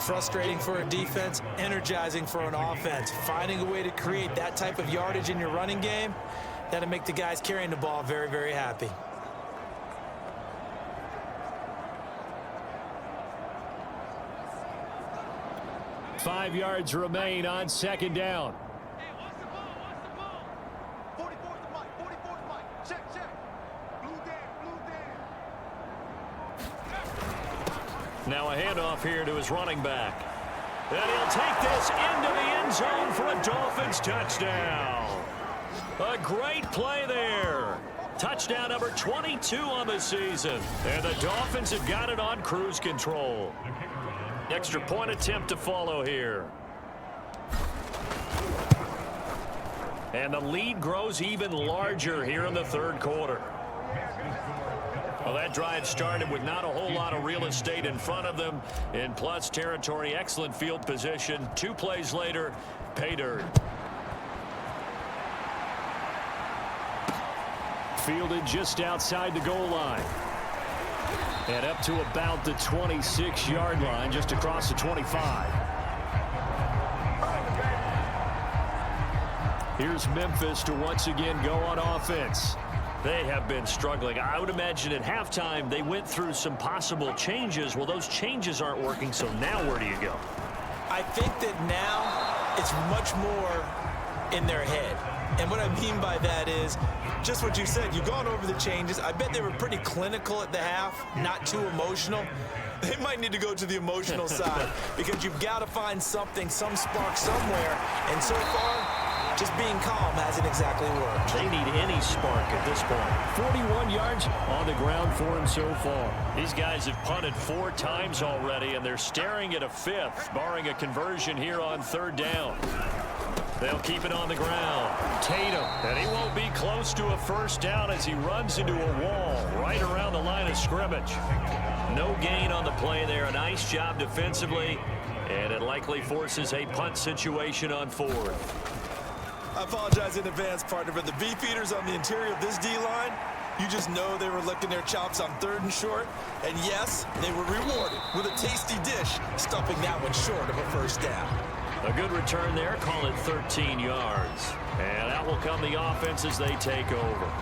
Frustrating for a defense, energizing for an offense. Finding a way to create that type of yardage in your running game, that'll make the guys carrying the ball very, very happy. Five yards remain on 2nd down. Hey, what's the ball? What's the ball? 44's the mic. 44's the mic. Check, check. Blue Dan, blue Dan. Now a handoff here to his running back. And he'll take this into the end zone for a Dolphins touchdown. A great play there. Touchdown number 22 on the season. And the Dolphins have got it on cruise control. Extra point attempt to follow here. And the lead grows even larger here in the third quarter. Well, that drive started with not a whole lot of real estate in front of them. In plus territory, excellent field position. 2 plays later, pay dirt. Fielded just outside the goal line. And up to about the 26-yard line, just across the 25. Here's Memphis to once again go on offense. They have been struggling. I would imagine at halftime they went through some possible changes. Well, those changes aren't working, so now where do you go? I think that now it's much more in their head. And what I mean by that is just what you said. You've gone over the changes. I bet they were pretty clinical at the half, not too emotional. They might need to go to the emotional side because you've got to find something, some spark somewhere. And so far, just being calm hasn't exactly worked. They need any spark at this point. 41 yards on the ground for him so far. These guys have punted 4 times already, and they're staring at a 5th, barring a conversion here on 3rd down. They'll keep it on the ground. Tatum, and he won't be close to a 1st down as he runs into a wall right around the line of scrimmage. No gain on the play there. A nice job defensively, and it likely forces a punt situation on 4th. I apologize in advance, partner, but the beefeaters on the interior of this D-line, you just know they were licking their chops on 3rd and short. And yes, they were rewarded with a tasty dish, stuffing that one short of a 1st down. A good return there, call it 13 yards. And out will come the offense as they take over.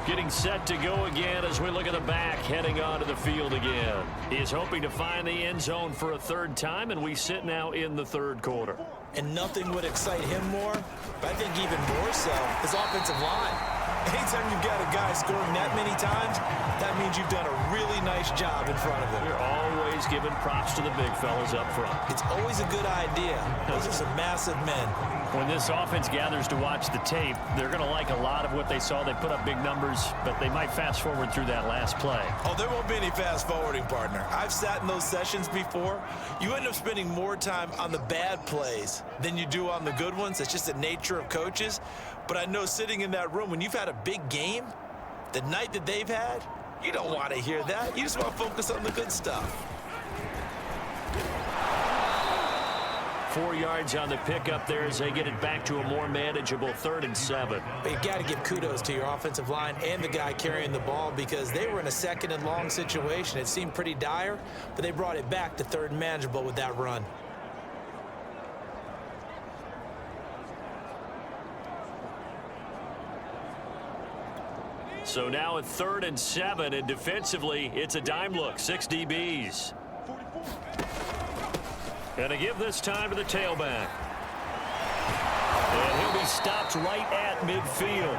Getting set to go again as we look at the back, heading onto the field again. He is hoping to find the end zone for a 3rd time, and we sit now in the 3rd quarter. And nothing would excite him more, but I think even more so, his offensive line. Anytime you've got a guy scoring that many times, that means you've done a really nice job in front of him. You're always giving props to the big fellas up front. It's always a good idea. Those are some massive men. When this offense gathers to watch the tape, they're going to like a lot of what they saw. They put up big numbers, but they might fast forward through that last play. Oh, there won't be any fast forwarding, partner. I've sat in those sessions before. You end up spending more time on the bad plays than you do on the good ones. It's just the nature of coaches. But I know sitting in that room, when you've had a big game, the night that they've had, you don't want to hear that. You just want to focus on the good stuff. 4 yards on the pickup there as they get it back to a more manageable 3rd and 7. But you got to give kudos to your offensive line and the guy carrying the ball because they were in a 2nd and long situation. It seemed pretty dire, but they brought it back to 3rd and manageable with that run. So now at 3rd and 7, and defensively, it's a dime look, 6 DBs. And to give this time to the tailback. And he'll be stopped right at midfield.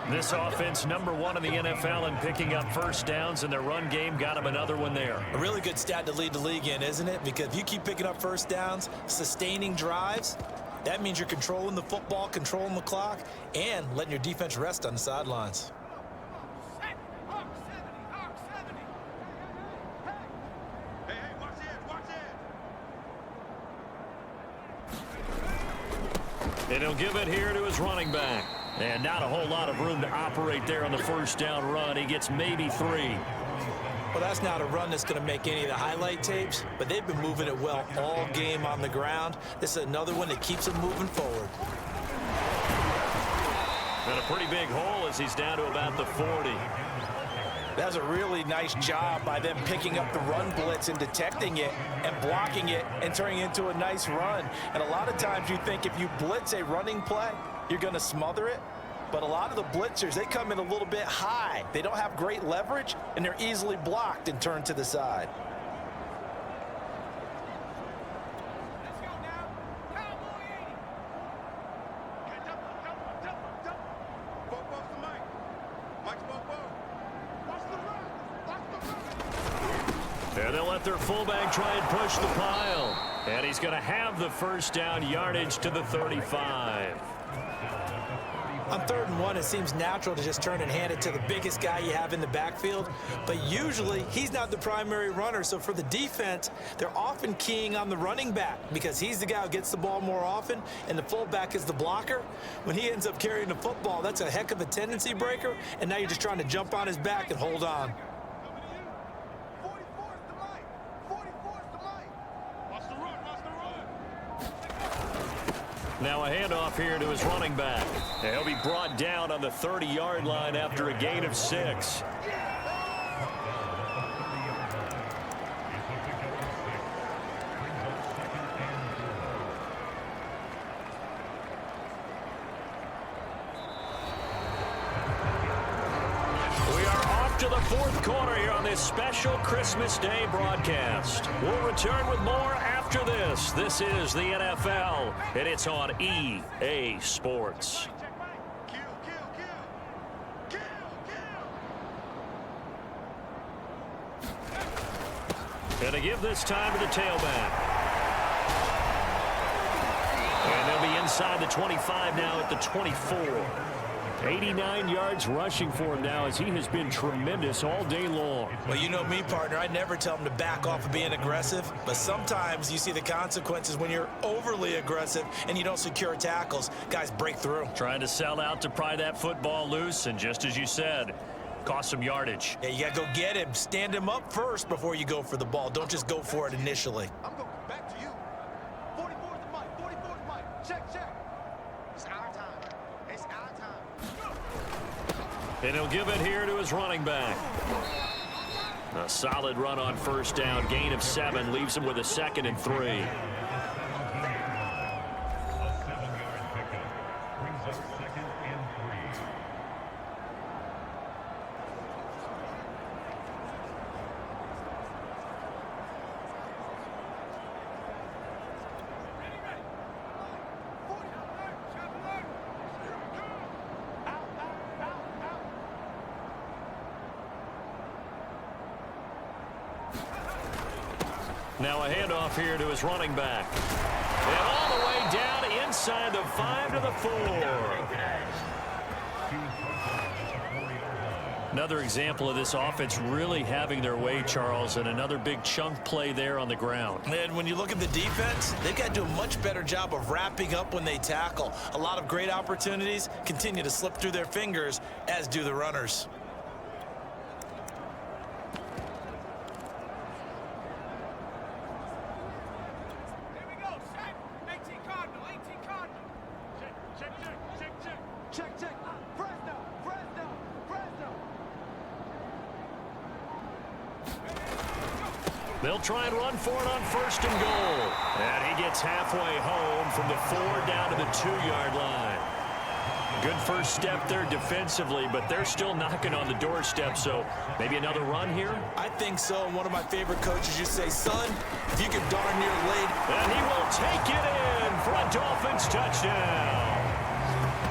This offense, #1 in the NFL in picking up 1st downs, and their run game got him another one there. A really good stat to lead the league in, isn't it? Because if you keep picking up 1st downs, sustaining drives, that means you're controlling the football, controlling the clock, and letting your defense rest on the sidelines. And he'll give it here to his running back. And not a whole lot of room to operate there on the 1st down run. He gets maybe 3. Well, that's not a run that's going to make any of the highlight tapes, but they've been moving it well all game on the ground. This is another one that keeps them moving forward. And a pretty big hole as he's down to about the 40. That's a really nice job by them picking up the run blitz and detecting it and blocking it and turning it into a nice run. And a lot of times you think if you blitz a running play, you're going to smother it. But a lot of the blitzers, they come in a little bit high. They don't have great leverage, and they're easily blocked and turned to the side. Let's go now. Cowboy 80. Okay, jump. Bobo's the mic. Mike's Bobo. Watch the run. They'll let their fullback try and push the pile. And he's going to have the first down, yardage to the 35. On 3rd and 1, it seems natural to just turn and hand it to the biggest guy you have in the backfield. But usually, he's not the primary runner. So for the defense, they're often keying on the running back because he's the guy who gets the ball more often, and the fullback is the blocker. When he ends up carrying the football, that's a heck of a tendency breaker, and now you're just trying to jump on his back and hold on. Now a handoff here to his running back. He'll be brought down on the 30-yard line after a gain of 6. To the 4th quarter here on this special Christmas Day broadcast. We'll return with more after this. This is the NFL, and it's on EA Sports. And to give this time to the tailback. And they'll be inside the 25 now at the 24. 89 yards rushing for him now as he has been tremendous all day long. Well, you know me, partner. I never tell him to back off of being aggressive, but sometimes you see the consequences when you're overly aggressive and you don't secure tackles. Guys break through. Trying to sell out to pry that football loose, and just as you said, cost some yardage. Yeah, you got to go get him. Stand him up first before you go for the ball. Don't just go for it initially. I'm going back to you. 44 is the mic. 44 is the mic. Check, check. It's our time. It's our time. And he'll give it here to his running back. A solid run on first down. Gain of 7 leaves him with a 2nd and 3. Now a handoff here to his running back. And all the way down inside the 5 to the 4. Another example of this offense really having their way, Charles, and another big chunk play there on the ground. And when you look at the defense, they've got to do a much better job of wrapping up when they tackle. A lot of great opportunities continue to slip through their fingers, as do the runners. They'll try and run for it on 1st and goal. And he gets halfway home from the 4 down to the 2-yard line. Good first step there defensively, but they're still knocking on the doorstep, so maybe another run here? I think so. And one of my favorite coaches used to say, son, if you can darn near lead. And he will take it in for a Dolphins touchdown.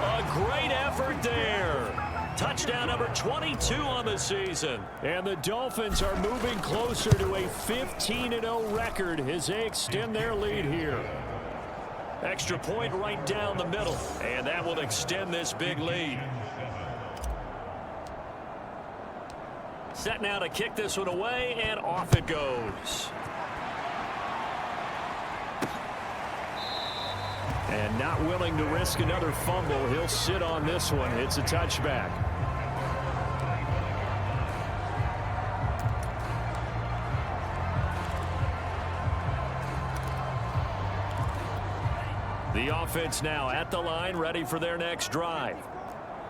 A great effort there. Touchdown number 22 on the season. And the Dolphins are moving closer to a 15-0 record as they extend their lead here. Extra point right down the middle, and that will extend this big lead. Set now to kick this one away, and off it goes. And not willing to risk another fumble, he'll sit on this one. It's a touchback. The offense now at the line, ready for their next drive.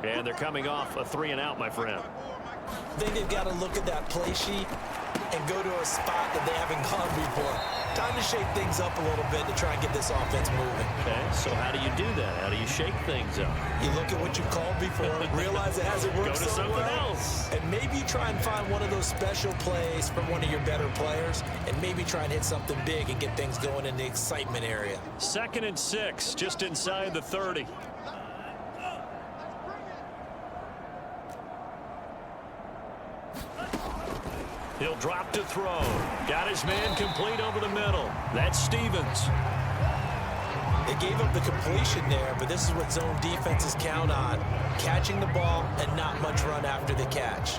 And they're coming off a 3 and out, my friend. I think they've got to look at that play sheet and go to a spot that they haven't gone before. Time to shake things up a little bit to try and get this offense moving. Okay, so how do you do that? How do you shake things up? You look at what you called before, realize it hasn't worked so well. Go to something else. And maybe try and find one of those special plays from one of your better players, and maybe try and hit something big and get things going in the excitement area. 2nd and 6, just inside the 30. He'll drop to throw. Got his man complete over the middle. That's Stevens. They gave up the completion there, but this is what zone defenses count on. Catching the ball and not much run after the catch.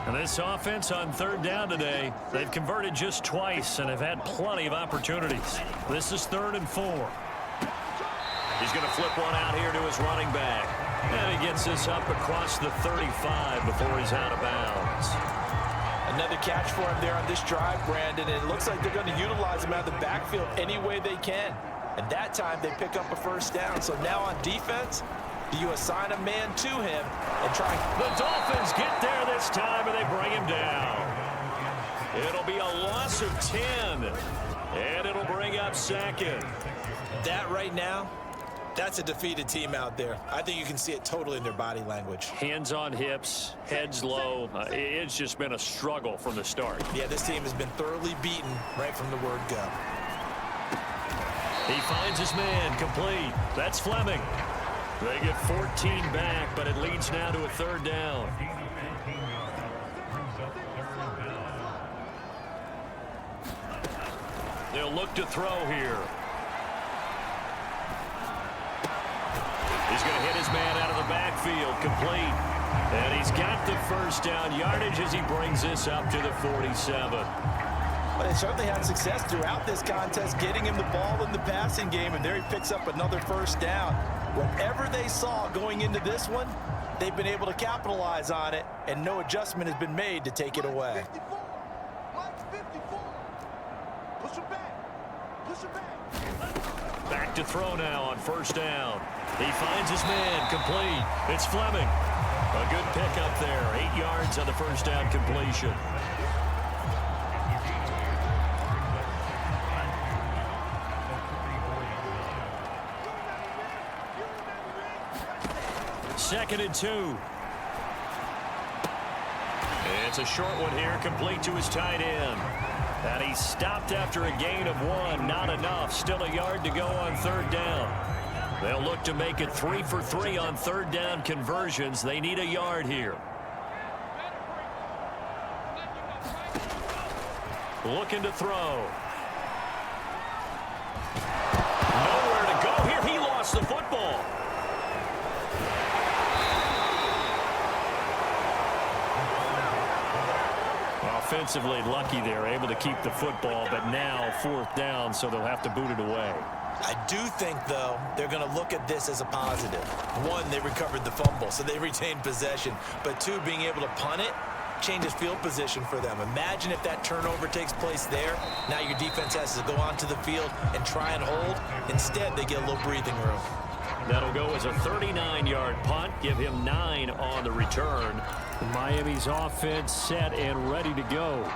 And this offense on third down today, they've converted just twice and have had plenty of opportunities. This is 3rd and 4. He's going to flip one out here to his running back. And he gets this up across the 35 before he's out of bounds. Another catch for him there on this drive, Brandon, and it looks like they're going to utilize him out of the backfield any way they can. And that time they pick up a first down. So now on defense, do you assign a man to him and try? The Dolphins get there this time and they bring him down. It'll be a loss of 10. And it'll bring up 2nd. That right now, that's a defeated team out there. I think you can see it totally in their body language. Hands on hips, heads low. It's just been a struggle from the start. Yeah, this team has been thoroughly beaten right from the word go. He finds his man complete. That's Fleming. They get 14 back, but it leads now to a 3rd down. They'll look to throw here. He's going to hit his man out of the backfield, complete. And he's got the first down yardage as he brings this up to the 47. Well, they certainly had success throughout this contest, getting him the ball in the passing game, and there he picks up another first down. Whatever they saw going into this one, they've been able to capitalize on it, and no adjustment has been made to take it away. 54. Mike's 54. Push him back. Push him back. Back to throw now on first down. He finds his man complete. It's Fleming. A good pickup there. 8 yards on the first down completion. Second and 2. It's a short one here, complete to his tight end. And he stopped after a gain of 1. Not enough. Still a yard to go on 3rd down. They'll look to make it 3 for 3 on 3rd down conversions. They need a yard here. Looking to throw. Nowhere to go here. He lost the football. Offensively lucky they're able to keep the football, but now 4th down, so they'll have to boot it away. I do think, though, they're going to look at this as a positive. 1, they recovered the fumble, so they retained possession. But 2, being able to punt it changes field position for them. Imagine if that turnover takes place there. Now your defense has to go onto the field and try and hold. Instead, they get a little breathing room. That'll go as a 39-yard punt. Give him 9 on the return. Miami's offense set and ready to go.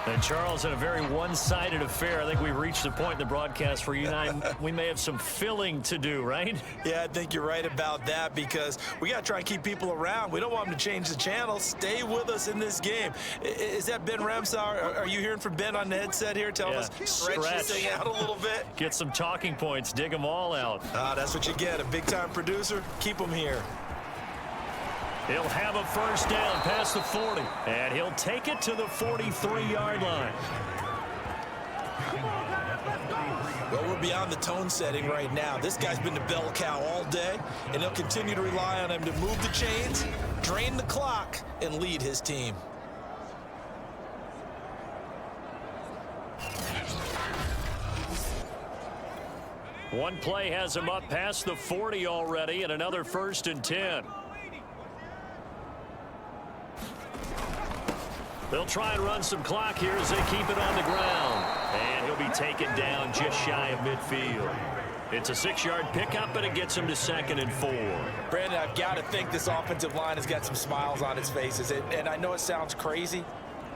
And Charles, in a very one-sided affair, I think we've reached the point in the broadcast where you and I, we may have some filling to do, right? Yeah, I think you're right about that because we got to try and keep people around. We don't want them to change the channel. Stay with us in this game. Is that Ben Ramsauer? Are you hearing from Ben on the headset here? Tell us, stretch this thing out a little bit. Get some talking points. Dig them all out. That's what you get. A big-time producer. Keep them here. He'll have a first down past the 40, and he'll take it to the 43-yard line. Well, we're beyond the tone setting right now. This guy's been the bell cow all day, and he'll continue to rely on him to move the chains, drain the clock, and lead his team. One play has him up past the 40 already, and another 1st and 10. They'll try and run some clock here as they keep it on the ground. And he'll be taken down just shy of midfield. It's a 6-yard pickup, but it gets him to 2nd and 4. Brandon, I've got to think this offensive line has got some smiles on its faces. And I know it sounds crazy,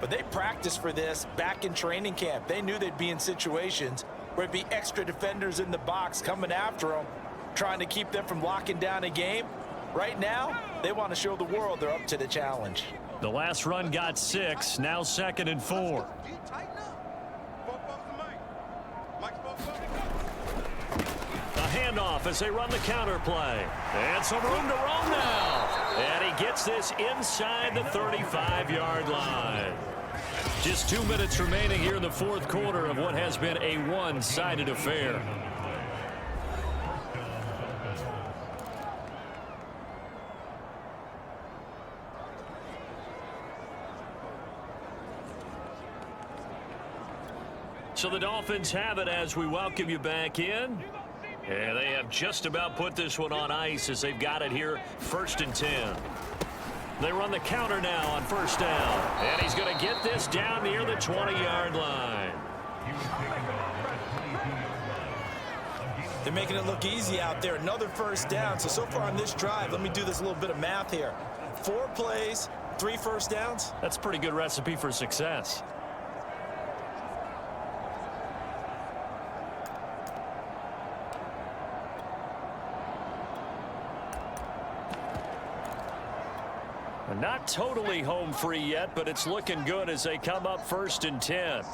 but they practiced for this back in training camp. They knew they'd be in situations where it'd be extra defenders in the box coming after them, trying to keep them from locking down a game. Right now, they want to show the world they're up to the challenge. The last run got 6, now 2nd and 4. A handoff as they run the counter play. And some room to roam now. And he gets this inside the 35-yard line. Just 2 minutes remaining here in the fourth quarter of what has been a one-sided affair. So the Dolphins have it as we welcome you back in. And they have just about put this one on ice as they've got it here, 1st and 10. They run the counter now on 1st down. And he's going to get this down near the 20-yard line. They're making it look easy out there. Another 1st down. So far on this drive, let me do this little bit of math here. 4 plays, 3 1st downs. That's a pretty good recipe for success. Not totally home free yet, but it's looking good as they come up 1st and 10.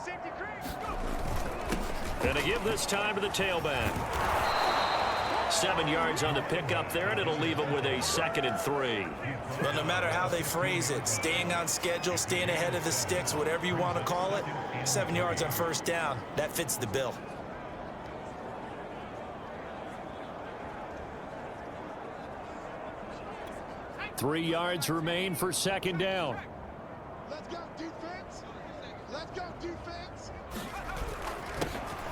And to give this time to the tailback. 7 yards on the pickup there, and it'll leave them with a 2nd and 3. Well, no matter how they phrase it, staying on schedule, staying ahead of the sticks, whatever you want to call it, 7 yards on 1st down, that fits the bill. Three yards remain for 2nd down. Let's go, defense. Let's go, defense.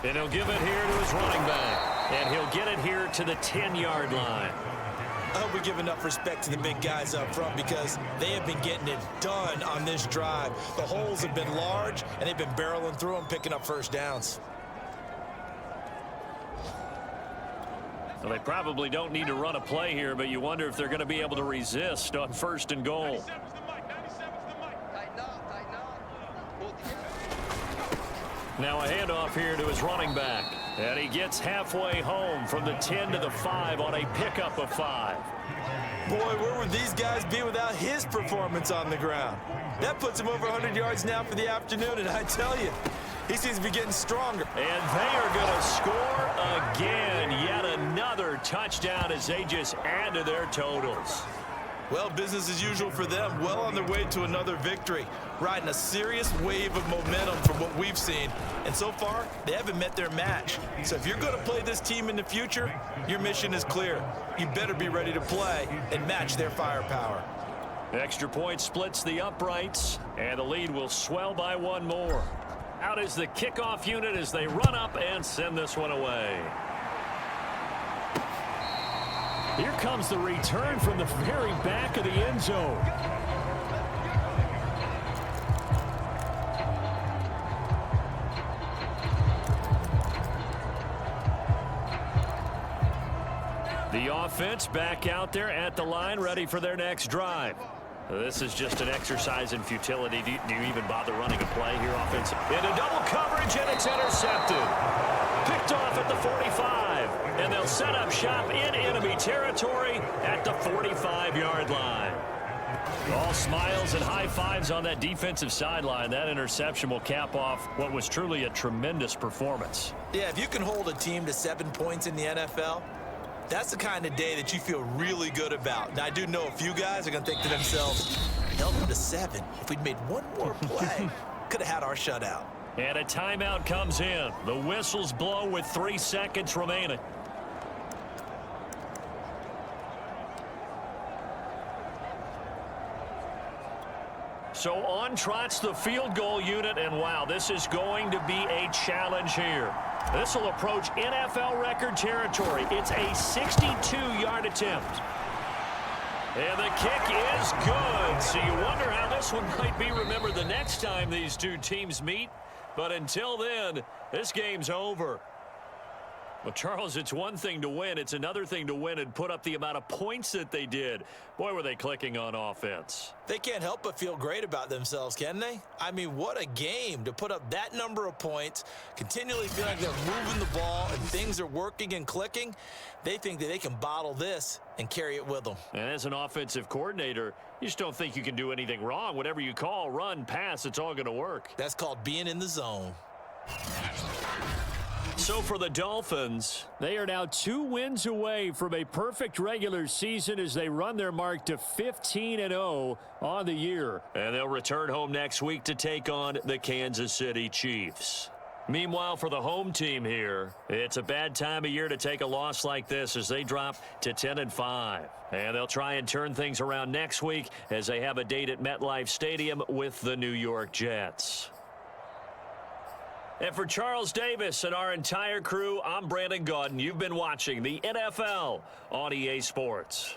And he'll give it here to his running back. And he'll get it here to the 10-yard line. I hope we give enough respect to the big guys up front because they have been getting it done on this drive. The holes have been large, and they've been barreling through them, picking up 1st downs. Well, they probably don't need to run a play here, but you wonder if they're going to be able to resist on 1st and goal. Now a handoff here to his running back. And he gets halfway home from the 10 to the 5 on a pickup of 5. Boy, where would these guys be without his performance on the ground? That puts him over 100 yards now for the afternoon, and I tell you, he seems to be getting stronger. And they are going to score again. Yet another touchdown as they just add to their totals. Well, business as usual for them. Well on their way to another victory. Riding a serious wave of momentum from what we've seen. And so far, they haven't met their match. So if you're going to play this team in the future, your mission is clear. You better be ready to play and match their firepower. Extra point splits the uprights, and the lead will swell by 1 more. Out is the kickoff unit as they run up and send this one away. Here comes the return from the very back of the end zone. The offense back out there at the line, ready for their next drive. This is just an exercise in futility. Do you even bother running a play here offensive? Into double coverage, and it's intercepted. Picked off at the 45. And they'll set up shop in enemy territory at the 45-yard line. All smiles and high fives on that defensive sideline. That interception will cap off what was truly a tremendous performance. Yeah, if you can hold a team to 7 points in the NFL, that's the kind of day that you feel really good about. Now, I do know a few guys are going to think to themselves, held them to 7. If we'd made one more play, could have had our shutout. And a timeout comes in. The whistles blow with 3 seconds remaining. So on trots the field goal unit, and wow, this is going to be a challenge here. This will approach NFL record territory. It's a 62-yard attempt. And the kick is good. So you wonder how this one might be remembered the next time these two teams meet. But until then, this game's over. Well, Charles, it's one thing to win. It's another thing to win and put up the amount of points that they did. Boy, were they clicking on offense. They can't help but feel great about themselves, can they? I mean, what a game to put up that number of points, continually feel like they're moving the ball and things are working and clicking. They think that they can bottle this and carry it with them. And as an offensive coordinator, you just don't think you can do anything wrong. Whatever you call, run, pass, it's all going to work. That's called being in the zone. So for the Dolphins, they are now 2 wins away from a perfect regular season as they run their mark to 15-0 on the year. And they'll return home next week to take on the Kansas City Chiefs. Meanwhile, for the home team here, it's a bad time of year to take a loss like this as they drop to 10-5. And they'll try and turn things around next week as they have a date at MetLife Stadium with the New York Jets. And for Charles Davis and our entire crew, I'm Brandon Gaudin. You've been watching the NFL on EA Sports.